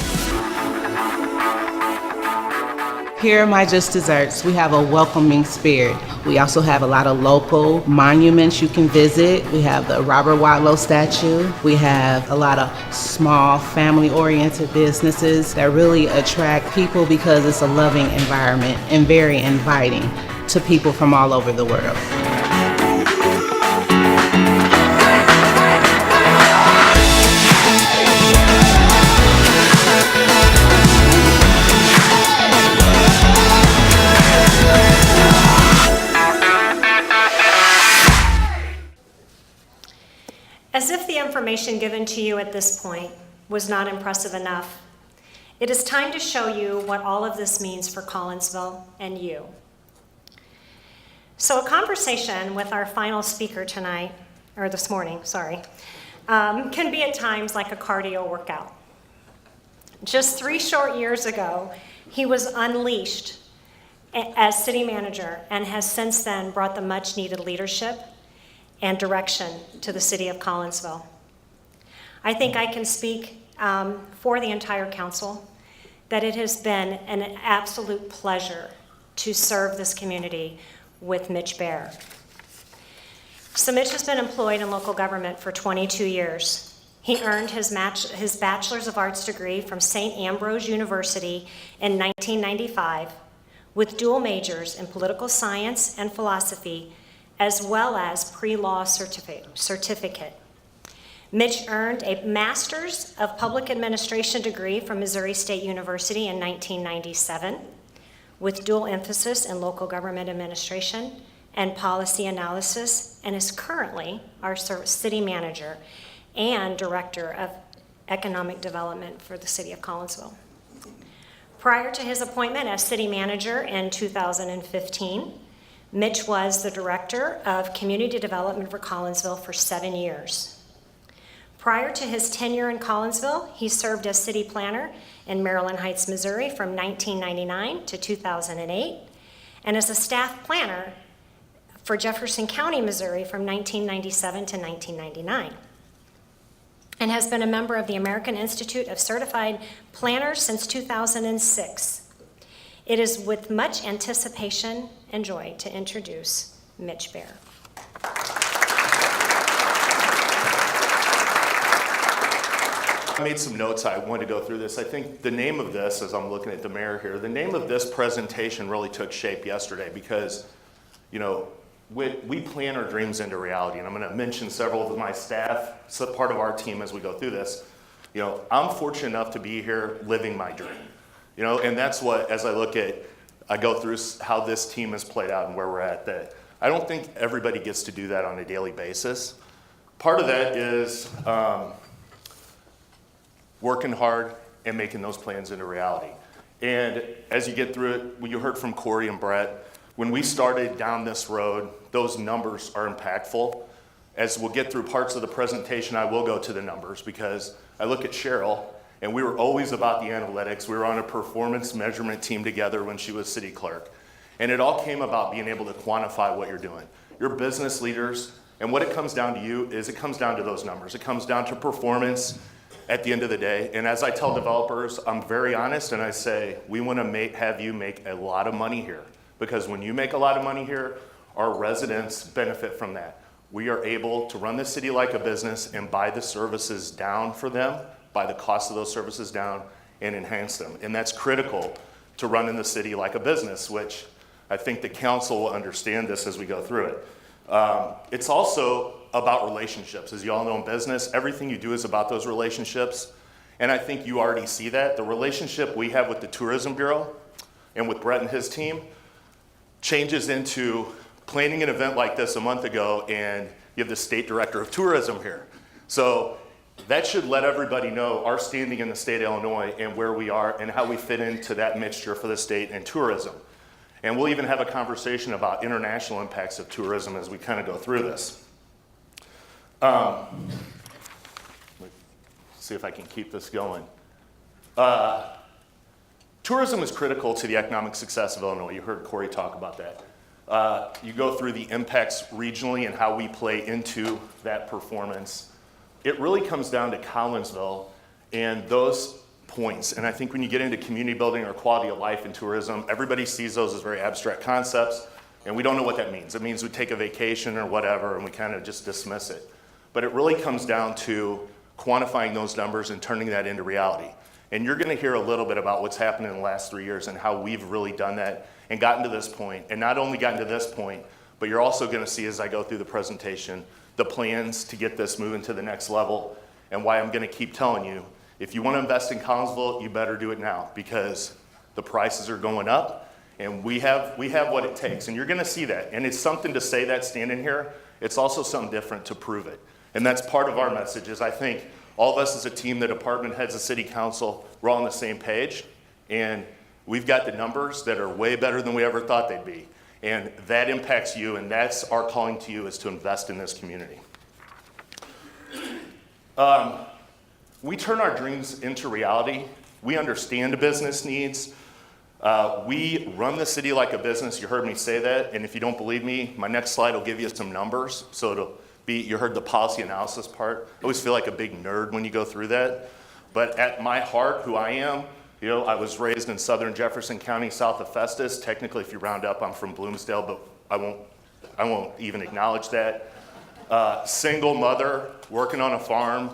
Speaker 10: Here at My Just Desserts, we have a welcoming spirit. We also have a lot of local monuments you can visit. We have the Robert Wadlow statue. We have a lot of small family-oriented businesses that really attract people because it's a loving environment and very inviting to people from all over the world.
Speaker 1: As if the information given to you at this point was not impressive enough, it is time to show you what all of this means for Collinsville and you. So a conversation with our final speaker tonight, or this morning, sorry, can be at times like a cardio workout. Just 3 short years ago, he was unleashed as city manager and has since then brought the much needed leadership and direction to the city of Collinsville. I think I can speak for the entire council that it has been an absolute pleasure to serve this community with Mitch Baer. So Mitch has been employed in local government for 22 years. He earned his Bachelor's of Arts degree from St. Ambrose University in 1995 with dual majors in political science and philosophy, as well as pre-law certificate. Mitch earned a Master's of Public Administration degree from Missouri State University in 1997 with dual emphasis in local government administration and policy analysis, and is currently our city manager and director of economic development for the city of Collinsville. Prior to his appointment as city manager in 2015, Mitch was the director of community development for Collinsville for 7 years. Prior to his tenure in Collinsville, he served as city planner in Maryland Heights, Missouri from 1999 to 2008, and as a staff planner for Jefferson County, Missouri from 1997 to 1999, and has been a member of the American Institute of Certified Planners since 2006. It is with much anticipation and joy to introduce Mitch Bear.
Speaker 11: I made some notes. I wanted to go through this. I think the name of this, as I'm looking at the mayor here, the name of this presentation really took shape yesterday because, you know, we plan our dreams into reality, and I'm going to mention several of my staff, so part of our team as we go through this. You know, I'm fortunate enough to be here living my dream, you know, and that's what, as I go through how this team has played out and where we're at, that I don't think everybody gets to do that on a daily basis. Part of that is working hard and making those plans into reality. And as you get through it, when you heard from Corey and Brett, when we started down this road, those numbers are impactful. As we'll get through parts of the presentation, I will go to the numbers because I look at Cheryl, and we were always about the analytics. We were on a performance measurement team together when she was city clerk. And it all came about being able to quantify what you're doing. You're business leaders, and what it comes down to you is it comes down to those numbers. It comes down to performance at the end of the day. And as I tell developers, I'm very honest, and I say, we want to have you make a lot of money here. Because when you make a lot of money here, our residents benefit from that. We are able to run the city like a business and buy the services down for them, buy the cost of those services down, and enhance them. And that's critical to running the city like a business, which I think the council will understand this as we go through it. It's also about relationships. As you all know in business, everything you do is about those relationships. And I think you already see that. The relationship we have with the Tourism Bureau and with Brett and his team changes into planning an event like this a month ago, and you have the state director of tourism here. So that should let everybody know our standing in the state of Illinois and where we are and how we fit into that mixture for the state and tourism. And we'll even have a conversation about international impacts of tourism as we kind of go through this. Let's see if I can keep this going. Tourism is critical to the economic success of Illinois. You heard Corey talk about that. You go through the impacts regionally and how we play into that performance. It really comes down to Collinsville and those points. And I think when you get into community building or quality of life in tourism, everybody sees those as very abstract concepts, and we don't know what that means. It means we take a vacation or whatever, and we kind of just dismiss it. But it really comes down to quantifying those numbers and turning that into reality. And you're going to hear a little bit about what's happened in the last 3 years and how we've really done that and gotten to this point. And not only gotten to this point, but you're also going to see as I go through the presentation, the plans to get this moving to the next level, and why I'm going to keep telling you, if you want to invest in Collinsville, you better do it now, because the prices are going up, and we have what it takes. And you're going to see that. And it's something to say that standing here. It's also something different to prove it. And that's part of our message is I think all of us as a team, the department heads, the city council, we're all on the same page. And we've got the numbers that are way better than we ever thought they'd be. And that impacts you, and that's our calling to you, is to invest in this community. We turn our dreams into reality. We understand the business needs. We run the city like a business. You heard me say that, and if you don't believe me, my next slide will give you some numbers. So it'll be, you heard the policy analysis part. I always feel like a big nerd when you go through that. But at my heart, who I am, you know, I was raised in southern Jefferson County, south of Festus. Technically, if you round up, I'm from Bloomsdale, but I won't even acknowledge that. Single mother, working on a farm,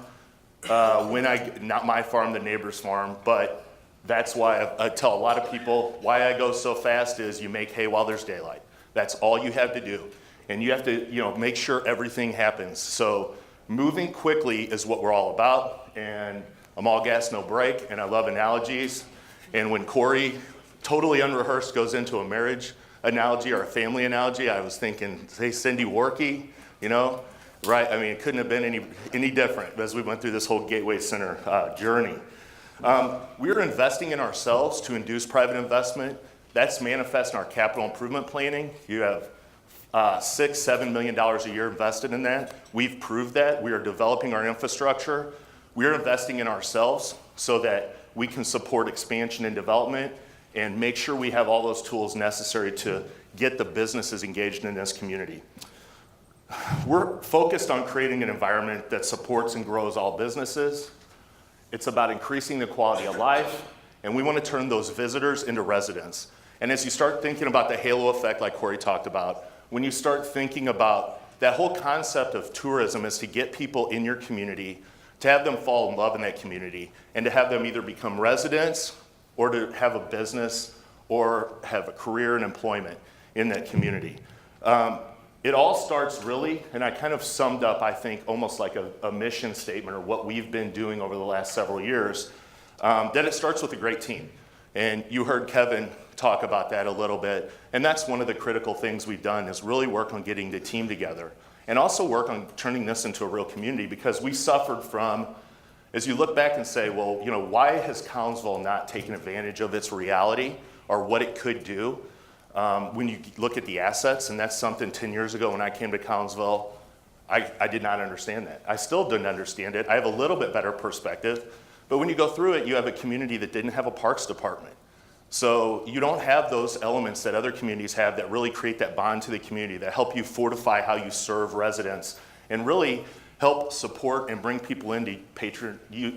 Speaker 11: not my farm, the neighbor's farm, but that's why I tell a lot of people why I go so fast is you make hay while there's daylight. That's all you have to do. And you have to, make sure everything happens. So moving quickly is what we're all about. And I'm all gas, no brake, and I love analogies. And when Corey, totally unrehearsed, goes into a marriage analogy or a family analogy, I was thinking, say, Cindy Warkey, right? I mean, it couldn't have been any different as we went through this whole Gateway Center journey. We're investing in ourselves to induce private investment. That's manifest in our capital improvement planning. You have $6-7 million a year invested in that. We've proved that. We are developing our infrastructure. We're investing in ourselves so that we can support expansion and development and make sure we have all those tools necessary to get the businesses engaged in this community. We're focused on creating an environment that supports and grows all businesses. It's about increasing the quality of life, and we want to turn those visitors into residents. And as you start thinking about the halo effect like Corey talked about, when you start thinking about that whole concept of tourism is to get people in your community, to have them fall in love in that community, and to have them either become residents or to have a business or have a career and employment in that community. It all starts really, and I kind of summed up, I think, almost like a mission statement or what we've been doing over the last several years, that it starts with a great team. And you heard Kevin talk about that a little bit, and that's one of the critical things we've done is really work on getting the team together and also work on turning this into a real community because we suffered from, as you look back and say, well, why has Collinsville not taken advantage of its reality or what it could do? When you look at the assets, and that's something 10 years ago when I came to Collinsville, I did not understand that. I still didn't understand it. I have a little bit better perspective, but when you go through it, you have a community that didn't have a parks department. So you don't have those elements that other communities have that really create that bond to the community, that help you fortify how you serve residents, and really help support and bring people in to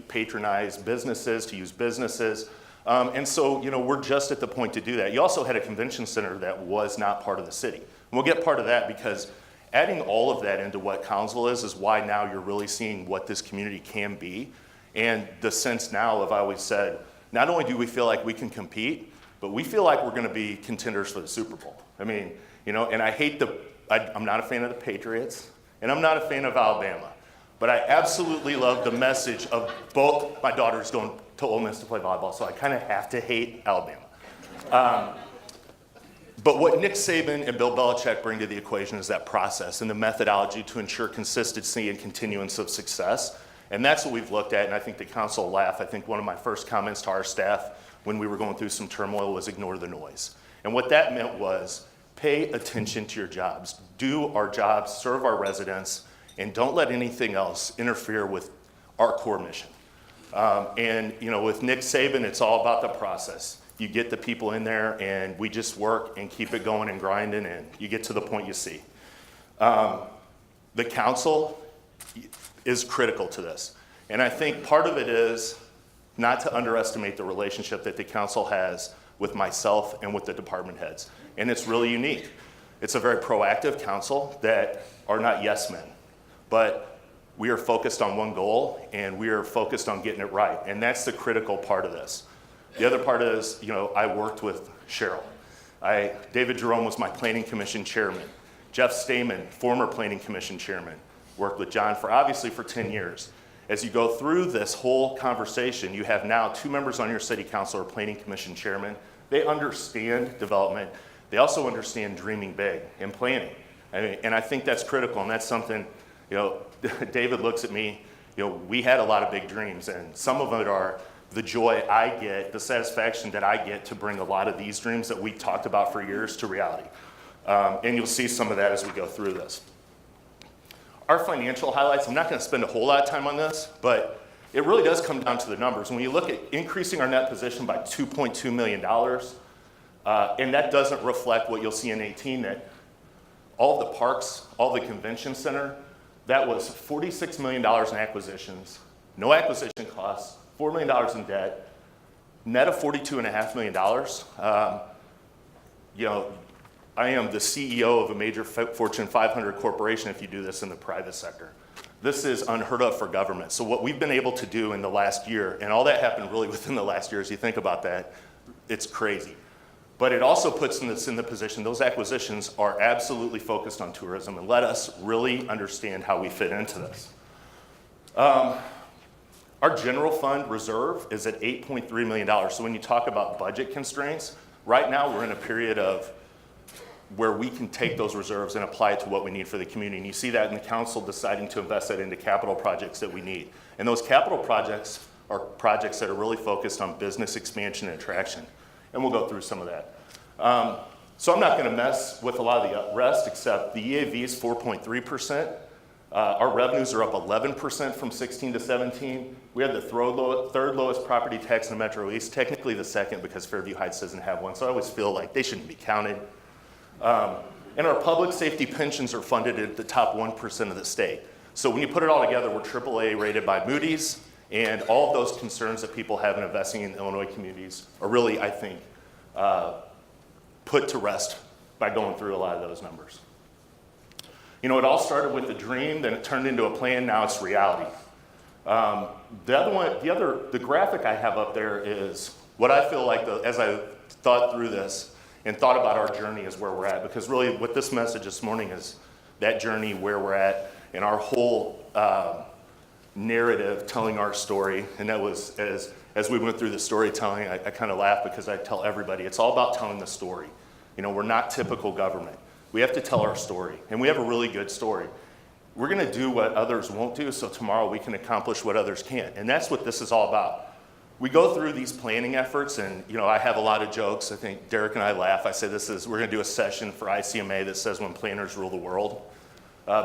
Speaker 11: patronize businesses, to use businesses. And so, we're just at the point to do that. You also had a convention center that was not part of the city. And we'll get part of that because adding all of that into what Collinsville is why now you're really seeing what this community can be. And the sense now of, I always said, not only do we feel like we can compete, but we feel like we're going to be contenders for the Super Bowl. I mean, and I hate I'm not a fan of the Patriots, and I'm not a fan of Alabama. But I absolutely love the message of both my daughters going to Ole Miss to play volleyball, so I kind of have to hate Alabama. But what Nick Saban and Bill Belichick bring to the equation is that process and the methodology to ensure consistency and continuance of success. And that's what we've looked at, and I think the council will laugh. I think one of my first comments to our staff when we were going through some turmoil was ignore the noise. And what that meant was pay attention to your jobs. Do our jobs, serve our residents, and don't let anything else interfere with our core mission. With Nick Saban, it's all about the process. You get the people in there, and we just work and keep it going and grinding, and you get to the point you see. The council is critical to this. And I think part of it is not to underestimate the relationship that the council has with myself and with the department heads. And it's really unique. It's a very proactive council that are not yes men, but we are focused on one goal and we are focused on getting it right. And that's the critical part of this. The other part is, I worked with Cheryl. David Jerome was my planning commission chairman. Jeff Stamen, former planning commission chairman, worked with John for 10 years. As you go through this whole conversation, you have now 2 members on your city council are planning commission chairman. They understand development. They also understand dreaming big and planning. And I think that's critical, and that's something, David looks at me, we had a lot of big dreams, and some of it are the joy I get, the satisfaction that I get to bring a lot of these dreams that we talked about for years to reality. And you'll see some of that as we go through this. Our financial highlights, I'm not going to spend a whole lot of time on this, but it really does come down to the numbers. When you look at increasing our net position by $2.2 million, and that doesn't reflect what you'll see in 18, that all the parks, all the convention center, that was $46 million in acquisitions, no acquisition costs, $4 million in debt, net of $42.5 million. I am the CEO of a major Fortune 500 corporation if you do this in the private sector. This is unheard of for government. So what we've been able to do in the last year, and all that happened really within the last year, as you think about that, it's crazy. But it also puts us in the position, those acquisitions are absolutely focused on tourism and let us really understand how we fit into this. Our general fund reserve is at $8.3 million. So when you talk about budget constraints, right now we're in a period of where we can take those reserves and apply it to what we need for the community. And you see that in the council deciding to invest that into capital projects that we need. And those capital projects are projects that are really focused on business expansion and attraction. And we'll go through some of that. So I'm not going to mess with a lot of the rest, except the EAV is 4.3%. Our revenues are up 11% from 16 to 17. We have the third lowest property tax in the Metro East, technically the second because Fairview Heights doesn't have one, so I always feel like they shouldn't be counted. And our public safety pensions are funded at the top 1% of the state. So when you put it all together, we're AAA rated by Moody's, and all of those concerns that people have in investing in Illinois communities are really, I think, put to rest by going through a lot of those numbers. You know, it all started with a dream, then it turned into a plan, now it's reality. The graphic I have up there is what I feel like, as I thought through this and thought about our journey is where we're at, because really what this message this morning is that journey, where we're at, and our whole narrative telling our story. And that was, as we went through the storytelling, I kind of laughed because I tell everybody, it's all about telling the story. You know, we're not typical government. We have to tell our story, and we have a really good story. We're going to do what others won't do, so tomorrow we can accomplish what others can't. And that's what this is all about. We go through these planning efforts, and you know, I have a lot of jokes. I think Derek and I laugh. I say we're going to do a session for ICMA that says when planners rule the world,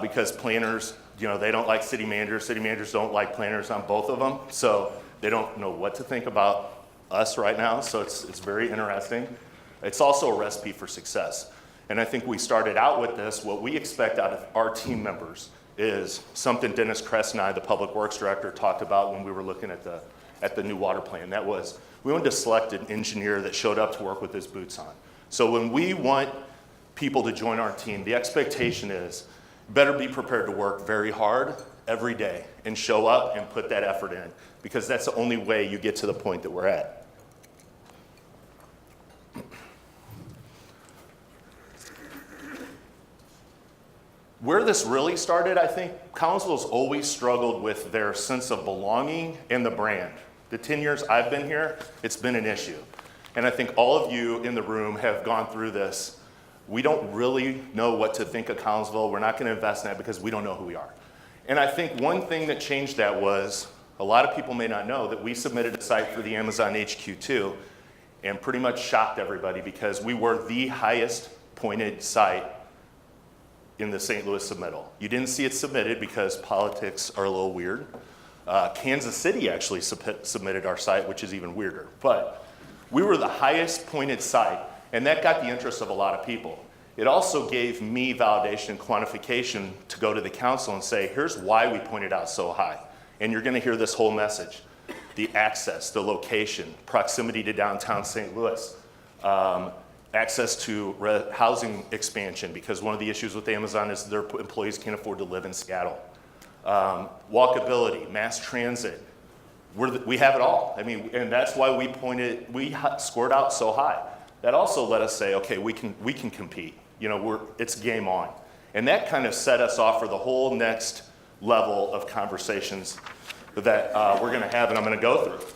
Speaker 11: because planners, you know, they don't like city managers. City managers don't like planners on both of them, so they don't know what to think about us right now. So it's very interesting. It's also a recipe for success. And I think we started out with this. What we expect out of our team members is something Dennis Kress and I, the Public Works Director, talked about when we were looking at the new water plan. That was, we wanted to select an engineer that showed up to work with his boots on. So when we want people to join our team, the expectation is better be prepared to work very hard every day and show up and put that effort in, because that's the only way you get to the point that we're at. Where this really started, I think, Collinsville's always struggled with their sense of belonging and the brand. The 10 years I've been here, it's been an issue. And I think all of you in the room have gone through this. We don't really know what to think of Collinsville. We're not going to invest in that because we don't know who we are. And I think one thing that changed that was, a lot of people may not know that we submitted a site for the Amazon HQ2 and pretty much shocked everybody because we were the highest pointed site in the St. Louis submittal. You didn't see it submitted because politics are a little weird. Kansas City actually submitted our site, which is even weirder. But we were the highest pointed site, and that got the interest of a lot of people. It also gave me validation and quantification to go to the council and say, here's why we pointed out so high. And you're gonna hear this whole message. The access, the location, proximity to downtown St. Louis, access to housing expansion, because one of the issues with Amazon is their employees can't afford to live in Seattle. Walkability, mass transit, we have it all. I mean, and that's why we scored out so high. That also let us say, okay, we can compete. You know, it's game on. And that kind of set us off for the whole next level of conversations that we're gonna have and I'm gonna go through.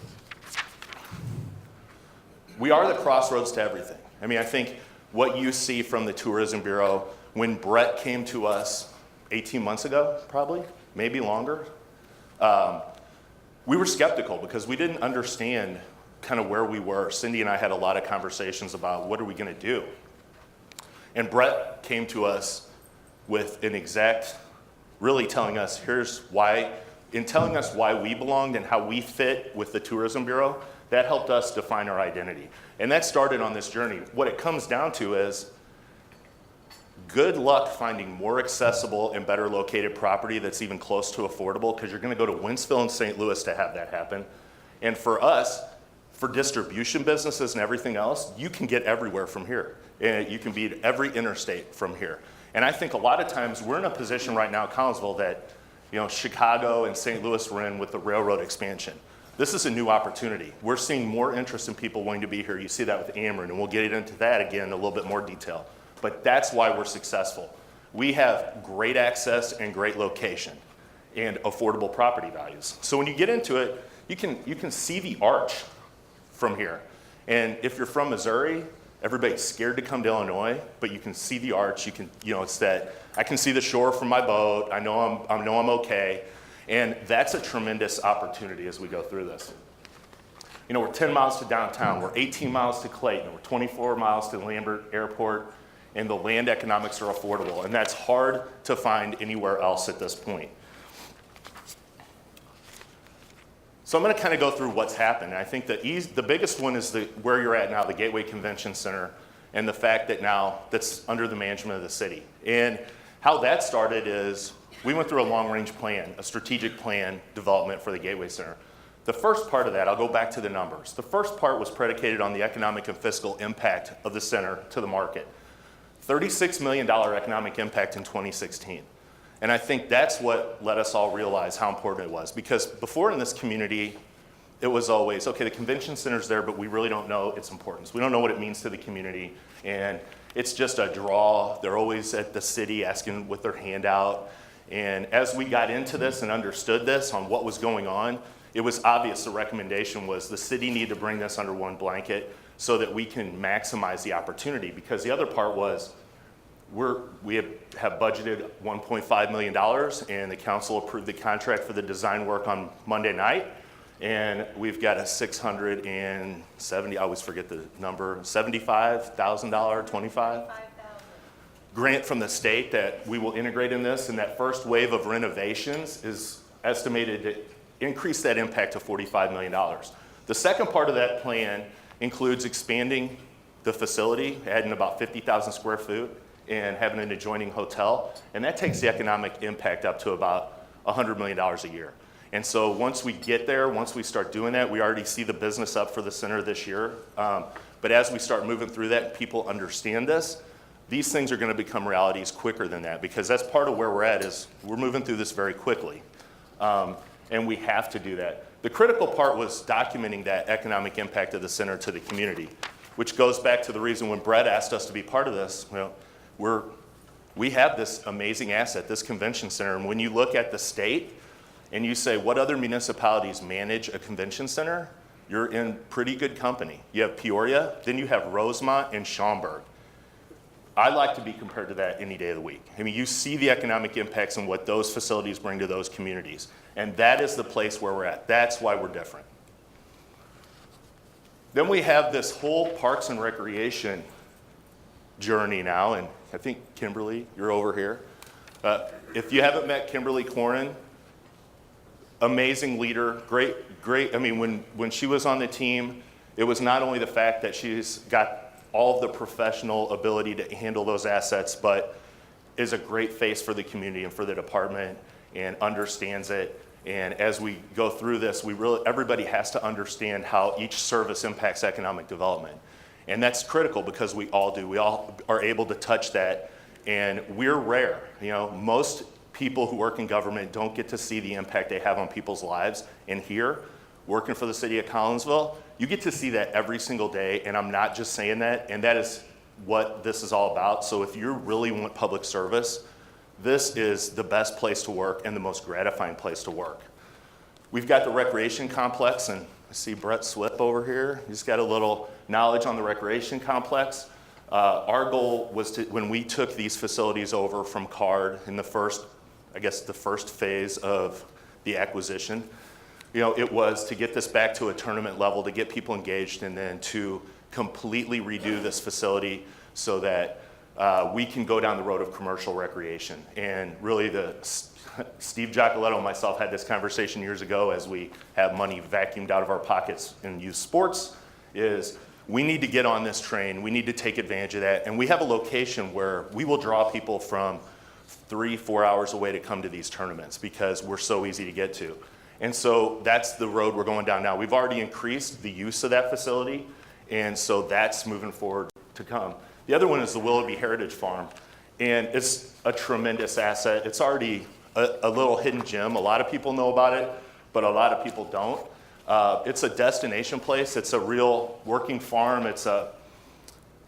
Speaker 11: We are the crossroads to everything. I mean, I think what you see from the Tourism Bureau, when Brett came to us 18 months ago, probably, maybe longer, we were skeptical because we didn't understand kind of where we were. Cindy and I had a lot of conversations about what are we gonna do? And Brett came to us with an exact, really telling us, here's why, in telling us why we belonged and how we fit with the Tourism Bureau, that helped us define our identity. And that started on this journey. What it comes down to is good luck finding more accessible and better located property that's even close to affordable, because you're gonna go to Winsville and St. Louis to have that happen. And for us, for distribution businesses and everything else, you can get everywhere from here. And you can beat every interstate from here. And I think a lot of times we're in a position right now, Collinsville, that Chicago and St. Louis were in with the railroad expansion. This is a new opportunity. We're seeing more interest in people wanting to be here. You see that with Ameren, and we'll get into that again in a little bit more detail. But that's why we're successful. We have great access and great location and affordable property values. So when you get into it, you can see the arch from here. And if you're from Missouri, everybody's scared to come to Illinois, but you can see the arch. It's that I can see the shore from my boat. I know I'm okay. And that's a tremendous opportunity as we go through this. We're 10 miles to downtown. We're 18 miles to Clayton. We're 24 miles to Lambert Airport. And the land economics are affordable. And that's hard to find anywhere else at this point. So I'm going to kind of go through what's happened. And I think the biggest one is where you're at now, the Gateway Convention Center, and the fact that now that's under the management of the city. And how that started is we went through a long-range plan, a strategic plan development for the Gateway Center. The first part of that, I'll go back to the numbers. The first part was predicated on the economic and fiscal impact of the center to the market. $36 million economic impact in 2016. And I think that's what let us all realize how important it was. Because before in this community, it was always, okay, the convention center's there, but we really don't know its importance. We don't know what it means to the community. And it's just a draw. They're always at the city asking with their hand out. And as we got into this and understood this on what was going on, it was obvious the recommendation was the city needed to bring this under one blanket so that we can maximize the opportunity. Because the other part was, we have budgeted $1.5 million, and the council approved the contract for the design work on Monday night. And we've got a $670, I always forget the number, $75,000, 25? grant from the state that we will integrate in this. And that first wave of renovations is estimated to increase that impact to $45 million. The second part of that plan includes expanding the facility, adding about 50,000 square feet, and having an adjoining hotel. And that takes the economic impact up to about $100 million a year. And so once we get there, once we start doing that, we already see the business up for the center this year. But as we start moving through that and people understand this, these things are going to become realities quicker than that, because that's part of where we're at is we're moving through this very quickly. And we have to do that. The critical part was documenting that economic impact of the center to the community, which goes back to the reason when Brett asked us to be part of this. We have this amazing asset, this convention center, and when you look at the state and you say what other municipalities manage a convention center, you're in pretty good company. You have Peoria, then you have Rosemont and Schaumburg. I like to be compared to that any day of the week. I mean, you see the economic impacts and what those facilities bring to those communities. And that is the place where we're at. That's why we're different. Then we have this whole parks and recreation journey now, and I think Kimberly, you're over here. If you haven't met Kimberly Corrin, amazing leader, great. I mean, when she was on the team, it was not only the fact that she's got all of the professional ability to handle those assets, but is a great face for the community and for the department and understands it. And as we go through this, everybody has to understand how each service impacts economic development. And that's critical because we all do. We all are able to touch that, and we're rare. You know, most people who work in government don't get to see the impact they have on people's lives. And here, working for the city of Collinsville, you get to see that every single day, and I'm not just saying that, and that is what this is all about. So if you really want public service, this is the best place to work and the most gratifying place to work. We've got the recreation complex, and I see Brett Swip over here. He's got a little knowledge on the recreation complex. Our goal was to, when we took these facilities over from CARD in the first phase of the acquisition, you know, it was to get this back to a tournament level, to get people engaged, and then to completely redo this facility so that we can go down the road of commercial recreation. And really, Steve Giacoletto and myself had this conversation years ago as we have money vacuumed out of our pockets in youth sports, is we need to get on this train. We need to take advantage of that. And we have a location where we will draw people from 3-4 hours away to come to these tournaments because we're so easy to get to. And so that's the road we're going down now. We've already increased the use of that facility, and so that's moving forward to come. The other one is the Willoughby Heritage Farm, and it's a tremendous asset. It's already a little hidden gem. A lot of people know about it, but a lot of people don't. It's a destination place. It's a real working farm. It's a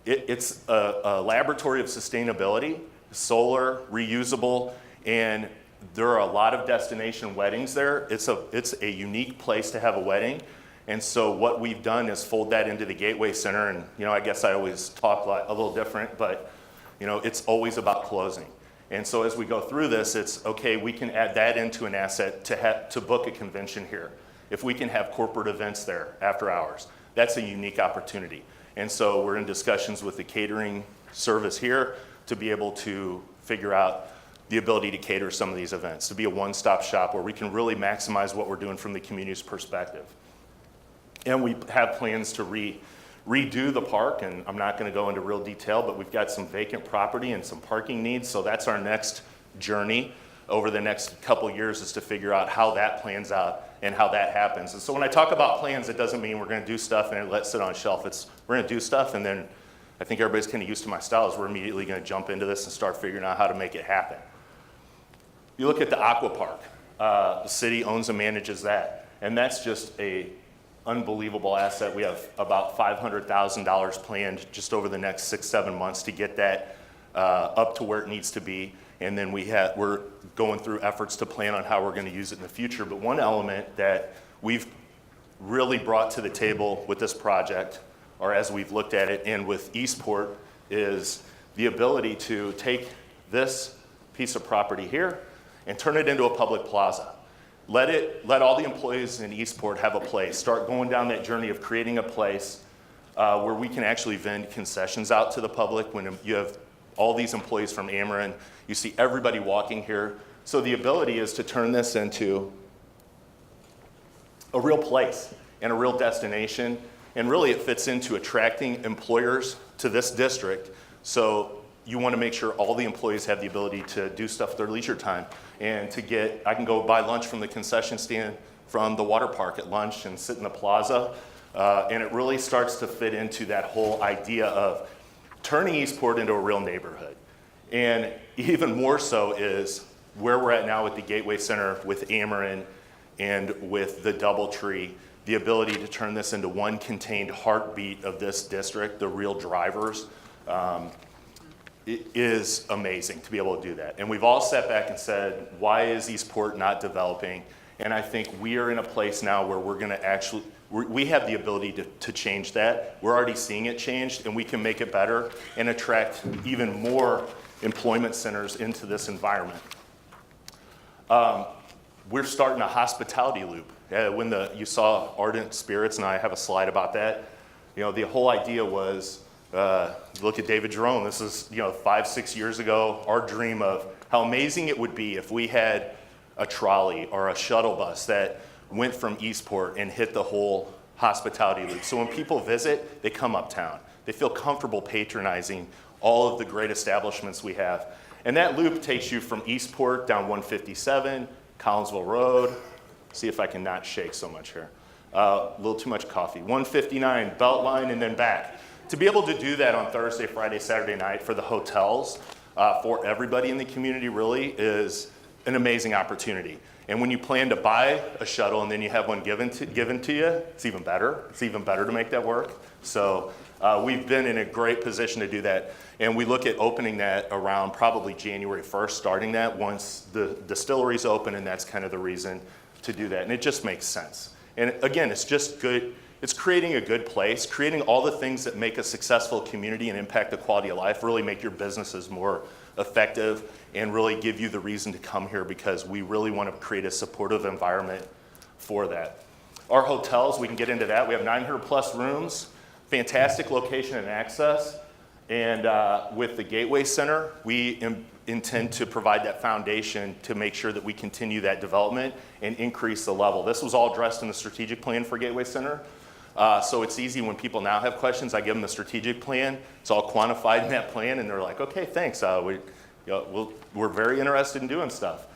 Speaker 11: laboratory of sustainability, solar, reusable, and there are a lot of destination weddings there. It's a unique place to have a wedding. And so what we've done is fold that into the Gateway Center. And, I guess I always talk a little different, but, it's always about closing. And so as we go through this, it's, okay, we can add that into an asset to book a convention here. If we can have corporate events there after hours, that's a unique opportunity. And so we're in discussions with the catering service here to be able to figure out the ability to cater some of these events, to be a one-stop shop where we can really maximize what we're doing from the community's perspective. And we have plans to redo the park, and I'm not going to go into real detail, but we've got some vacant property and some parking needs, so that's our next journey over the next couple years, is to figure out how that plans out and how that happens. And so when I talk about plans, it doesn't mean we're going to do stuff and let it sit on a shelf. We're going to do stuff, and then I think everybody's kind of used to my style, is we're immediately going to jump into this and start figuring out how to make it happen. You look at the Aqua Park. The city owns and manages that, and that's just a unbelievable asset. We have about $500,000 planned just over the next 6-7 months to get that up to where it needs to be. And then we're going through efforts to plan on how we're going to use it in the future. But one element that we've really brought to the table with this project, or as we've looked at it, and with Eastport, is the ability to take this piece of property here and turn it into a public plaza. Let all the employees in Eastport have a place. Start going down that journey of creating a place where we can actually vend concessions out to the public. When you have all these employees from Ameren, you see everybody walking here. So the ability is to turn this into a real place and a real destination. And really it fits into attracting employers to this district. So you want to make sure all the employees have the ability to do stuff at their leisure time, and I can go buy lunch from the concession stand from the water park at lunch and sit in the plaza. And it really starts to fit into that whole idea of turning Eastport into a real neighborhood. And even more so is where we're at now with the Gateway Center, with Ameren, and with the DoubleTree, the ability to turn this into one contained heartbeat of this district, the real drivers. It is amazing to be able to do that. And we've all sat back and said, why is Eastport not developing? And I think we are in a place now where we're going to we have the ability to change that. We're already seeing it changed, and we can make it better and attract even more employment centers into this environment. We're starting a hospitality loop. You saw Ardent Spirits, and I have a slide about that. The whole idea was, look at David Jerome. This is 5-6 years ago, our dream of how amazing it would be if we had a trolley or a shuttle bus that went from Eastport and hit the whole hospitality loop. So when people visit, they come uptown. They feel comfortable patronizing all of the great establishments we have. And that loop takes you from Eastport down 157, Collinsville Road. See if I can not shake so much here. A little too much coffee. 159, Beltline, and then back. To be able to do that on Thursday, Friday, Saturday night for the hotels, for everybody in the community really, is an amazing opportunity. And when you plan to buy a shuttle and then you have one given to you, it's even better. It's even better to make that work. So we've been in a great position to do that. And we look at opening that around probably January 1st, starting that once the distillery's open, and that's kind of the reason to do that. And it just makes sense. And again, it's just good. It's creating a good place, creating all the things that make a successful community and impact the quality of life, really make your businesses more effective, and really give you the reason to come here, because we really want to create a supportive environment for that. Our hotels, we can get into that. We have 900 plus rooms, fantastic location and access. And with the Gateway Center, we intend to provide that foundation to make sure that we continue that development and increase the level. This was all addressed in the strategic plan for Gateway Center. So it's easy when people now have questions, I give them the strategic plan. It's all quantified in that plan, and they're like, okay, thanks. We're very interested in doing stuff.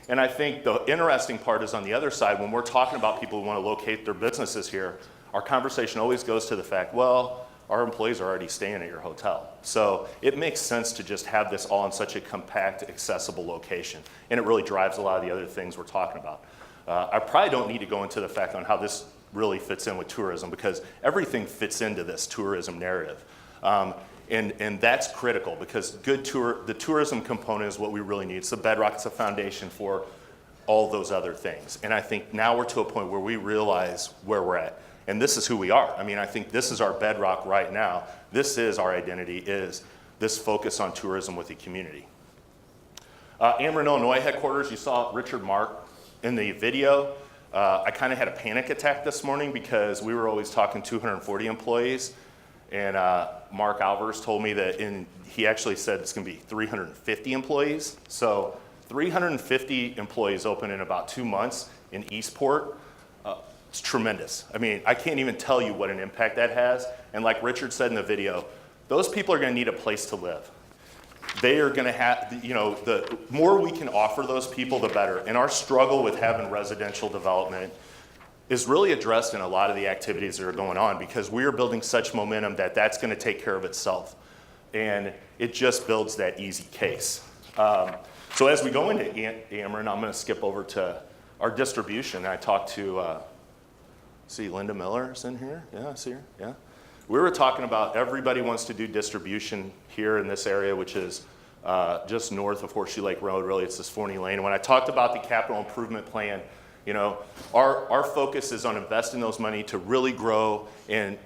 Speaker 11: And I think the interesting part is on the other side, when we're talking about people who want to locate their businesses here, our conversation always goes to the fact, well, our employees are already staying at your hotel. So it makes sense to just have this all in such a compact, accessible location. And it really drives a lot of the other things we're talking about. I probably don't need to go into the fact on how this really fits in with tourism, because everything fits into this tourism narrative. And that's critical, because the tourism component is what we really need. It's the bedrock, it's the foundation for all those other things. And I think now we're to a point where we realize where we're at. And this is who we are. I mean, I think this is our bedrock right now. This is our identity, is this focus on tourism with the community. Ameren, Illinois headquarters, you saw Richard Mark in the video. I kind of had a panic attack this morning because we were always talking 240 employees. And Mark Alvers told me that he actually said it's going to be 350 employees. So 350 employees open in about 2 months in Eastport. It's tremendous. I mean, I can't even tell you what an impact that has. And like Richard said in the video, those people are going to need a place to live. They are going to have, you know, the more we can offer those people, the better. And our struggle with having residential development is really addressed in a lot of the activities that are going on, because we are building such momentum that that's going to take care of itself. And it just builds that easy case. So as we go into Ameren, I'm going to skip over to our distribution. I talked to, see Linda Miller's in here. Yeah, I see her. Yeah. We were talking about everybody wants to do distribution here in this area, which is just north of Horseshoe Lake Road. Really, it's this Forney Lane. And when I talked about the capital improvement plan, you know, our focus is on investing those money to really grow and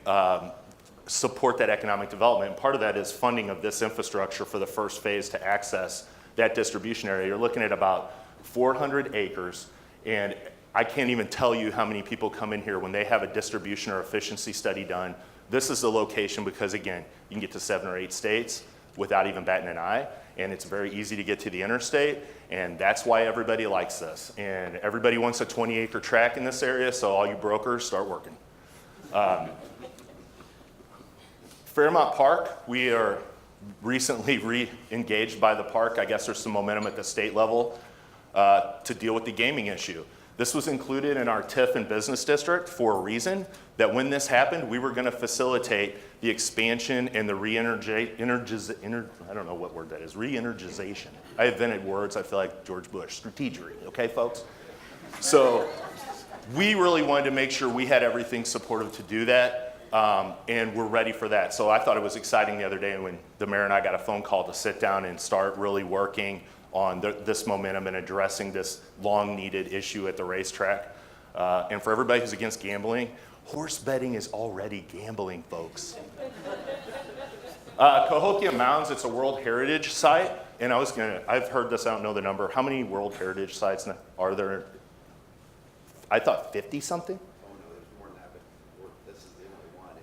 Speaker 11: support that economic development. And part of that is funding of this infrastructure for the first phase to access that distribution area. You're looking at about 400 acres, and I can't even tell you how many people come in here when they have a distribution or efficiency study done. This is the location because, again, you can get to 7 or 8 states without even batting an eye, and it's very easy to get to the interstate, and that's why everybody likes this. And everybody wants a 20-acre tract in this area, so all you brokers, start working. Fairmont Park, we are recently re-engaged by the park. I guess there's some momentum at the state level to deal with the gaming issue. This was included in our TIF and business district for a reason, that when this happened, we were going to facilitate the expansion and the I don't know what word that is, re-energization. I invented words, I feel like George Bush, strategery, okay, folks? So we really wanted to make sure we had everything supportive to do that, and we're ready for that. So I thought it was exciting the other day when the mayor and I got a phone call to sit down and start really working on this momentum and addressing this long-needed issue at the racetrack. And for everybody who's against gambling, horse betting is already gambling, folks. Cahokia Mounds, it's a World Heritage Site, and I've heard this, I don't know the number. How many World Heritage Sites are there? I thought 50-something?
Speaker 6: Oh, no, there's more than that, but this is the only one in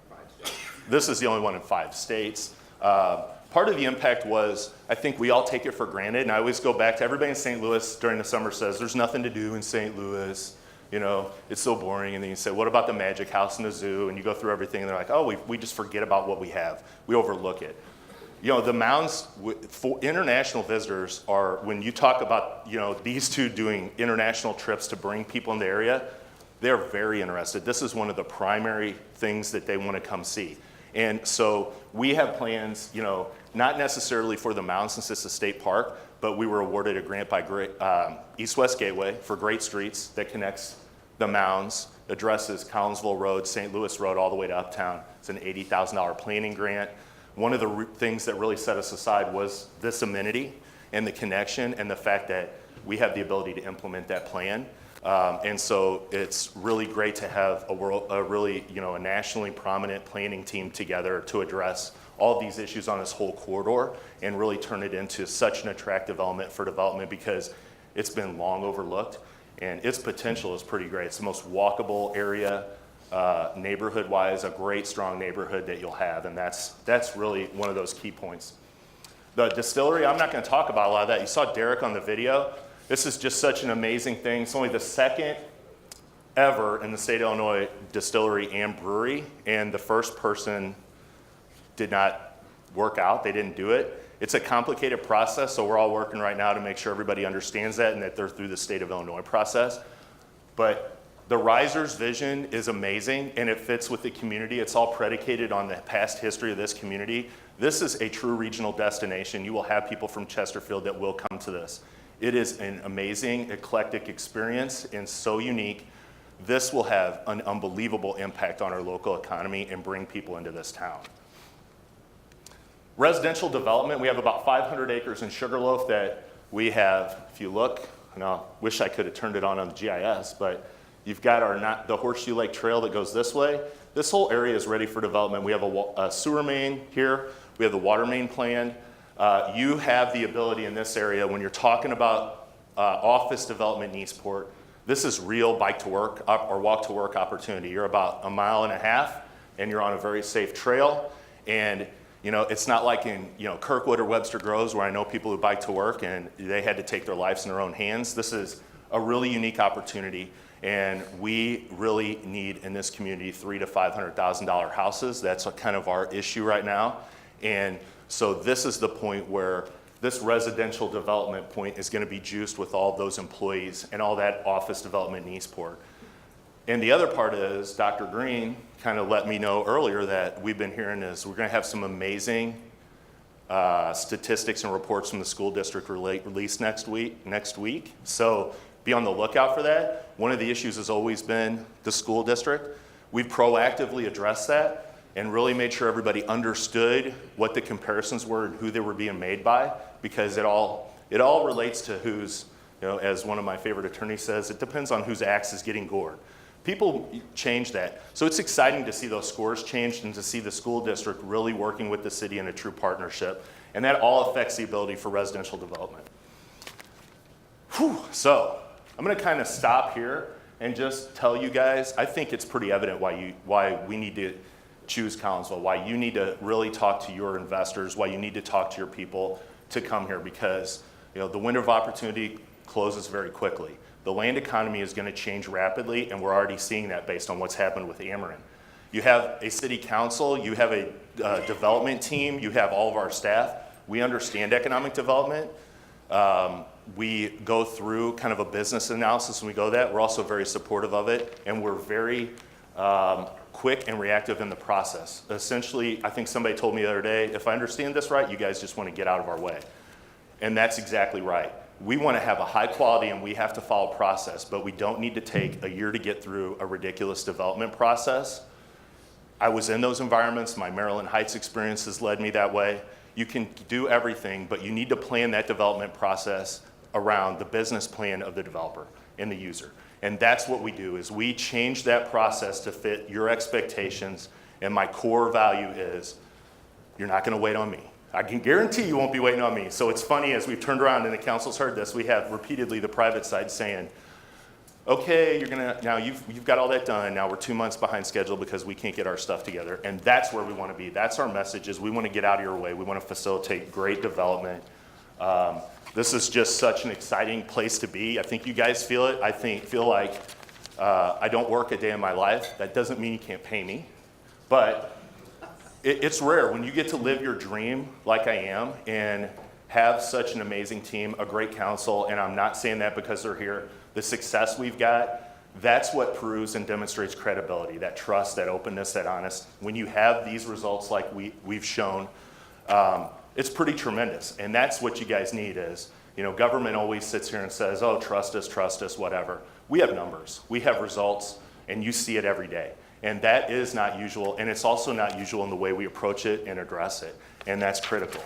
Speaker 6: 5 states.
Speaker 11: This is the only one in 5 states. Part of the impact was, I think we all take it for granted, and I always go back to everybody in St. Louis during the summer says, there's nothing to do in St. Louis, you know, it's so boring. And then you say, what about the Magic House and the zoo? And you go through everything, and they're like, oh, we just forget about what we have. We overlook it. You know, the mounds, for international visitors are, when you talk about, you know, these two doing international trips to bring people in the area, they're very interested. This is one of the primary things that they want to come see. And so we have plans, you know, not necessarily for the mounds since it's a state park, but we were awarded a grant by East-West Gateway for Great Streets that connects the mounds, addresses Collinsville Road, St. Louis Road, all the way to Uptown. It's an $80,000 planning grant. One of the things that really set us aside was this amenity and the connection and the fact that we have the ability to implement that plan. And so it's really great to have a really, you know, a nationally prominent planning team together to address all of these issues on this whole corridor and really turn it into such an attractive element for development, because it's been long overlooked and its potential is pretty great. It's the most walkable area, neighborhood-wise, a great, strong neighborhood that you'll have, and that's really one of those key points. The distillery, I'm not going to talk about a lot of that. You saw Derek on the video. This is just such an amazing thing. It's only the second ever in the state of Illinois distillery and brewery, and the first person did not work out. They didn't do it. It's a complicated process, so we're all working right now to make sure everybody understands that and that they're through the state of Illinois process. But The Risers vision is amazing, and it fits with the community. It's all predicated on the past history of this community. This is a true regional destination. You will have people from Chesterfield that will come to this. It is an amazing, eclectic experience and so unique. This will have an unbelievable impact on our local economy and bring people into this town. Residential development, we have about 500 acres in Sugarloaf that we have, if you look, and I wish I could have turned it on the GIS, but you've got the Horseshoe Lake Trail that goes this way. This whole area is ready for development. We have a sewer main here. We have the water main planned. You have the ability in this area, when you're talking about office development in Eastport, this is real bike to work or walk to work opportunity. You're about 1.5 miles and you're on a very safe trail. And it's not like in Kirkwood or Webster Groves where I know people who bike to work and they had to take their lives in their own hands. This is a really unique opportunity. And we really need in this community $300,000 to $500,000 houses. That's kind of our issue right now. And so this is the point where this residential development point is going to be juiced with all those employees and all that office development in Eastport. And the other part is Dr. Green kind of let me know earlier that we've been hearing is we're going to have some amazing statistics and reports from the school district released next week. So be on the lookout for that. One of the issues has always been the school district. We've proactively addressed that and really made sure everybody understood what the comparisons were and who they were being made by, because it all relates to who's, as one of my favorite attorneys says, it depends on whose axe is getting gored. People change that. So it's exciting to see those scores changed and to see the school district really working with the city in a true partnership. And that all affects the ability for residential development. So I'm going to kind of stop here and just tell you guys, I think it's pretty evident why we need to choose Collinsville, why you need to really talk to your investors, why you need to talk to your people to come here, because the window of opportunity closes very quickly. The land economy is going to change rapidly, and we're already seeing that based on what's happened with Ameren. You have a city council, you have a development team, you have all of our staff. We understand economic development. We go through kind of a business analysis when we go that. We're also very supportive of it, and we're very quick and reactive in the process. Essentially, I think somebody told me the other day, if I understand this right, you guys just want to get out of our way. And that's exactly right. We want to have a high quality and we have to follow process, but we don't need to take a year to get through a ridiculous development process. I was in those environments. My Maryland Heights experience has led me that way. You can do everything, but you need to plan that development process around the business plan of the developer and the user. And that's what we do, is we change that process to fit your expectations. And my core value is, you're not going to wait on me. I can guarantee you won't be waiting on me. So it's funny, as we've turned around and the council's heard this, we have repeatedly the private side saying, okay, now you've got all that done. Now we're 2 months behind schedule because we can't get our stuff together. And that's where we want to be. That's our message, is we want to get out of your way. We want to facilitate great development. This is just such an exciting place to be. I think you guys feel it. I feel like I don't work a day in my life. That doesn't mean you can't pay me. But it's rare when you get to live your dream like I am and have such an amazing team, a great council, and I'm not saying that because they're here. The success we've got, that's what proves and demonstrates credibility, that trust, that openness, that honest. When you have these results like we've shown, it's pretty tremendous. And that's what you guys need is, government always sits here and says, oh, trust us, whatever. We have numbers, we have results, and you see it every day. And that is not usual, and it's also not usual in the way we approach it and address it, and that's critical.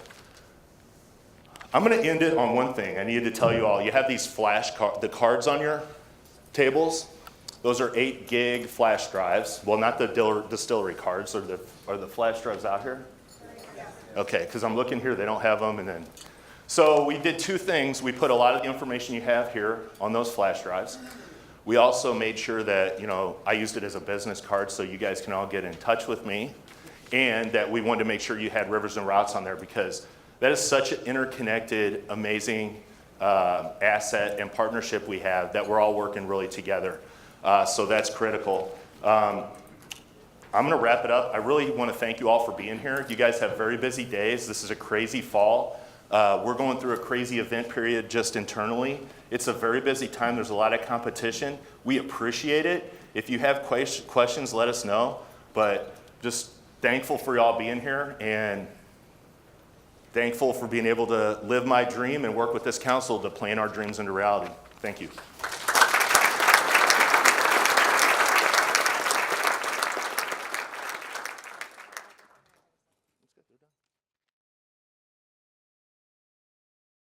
Speaker 11: I'm going to end it on one thing. I needed to tell you all, you have these the cards on your tables. Those are 8 gig flash drives. Well, not the distillery cards. Are the flash drives out here? Okay, because I'm looking here, they don't have them. So we did 2 things. We put a lot of the information you have here on those flash drives. We also made sure that, I used it as a business card so you guys can all get in touch with me, and that we wanted to make sure you had rivers and routes on there, because that is such an interconnected, amazing asset and partnership we have that we're all working really together. So that's critical. I'm going to wrap it up. I really want to thank you all for being here. You guys have very busy days. This is a crazy fall. We're going through a crazy event period just internally. It's a very busy time. There's a lot of competition. We appreciate it. If you have questions, let us know. But just thankful for y'all being here and thankful for being able to live my dream and work with this council to plan our dreams into reality. Thank you.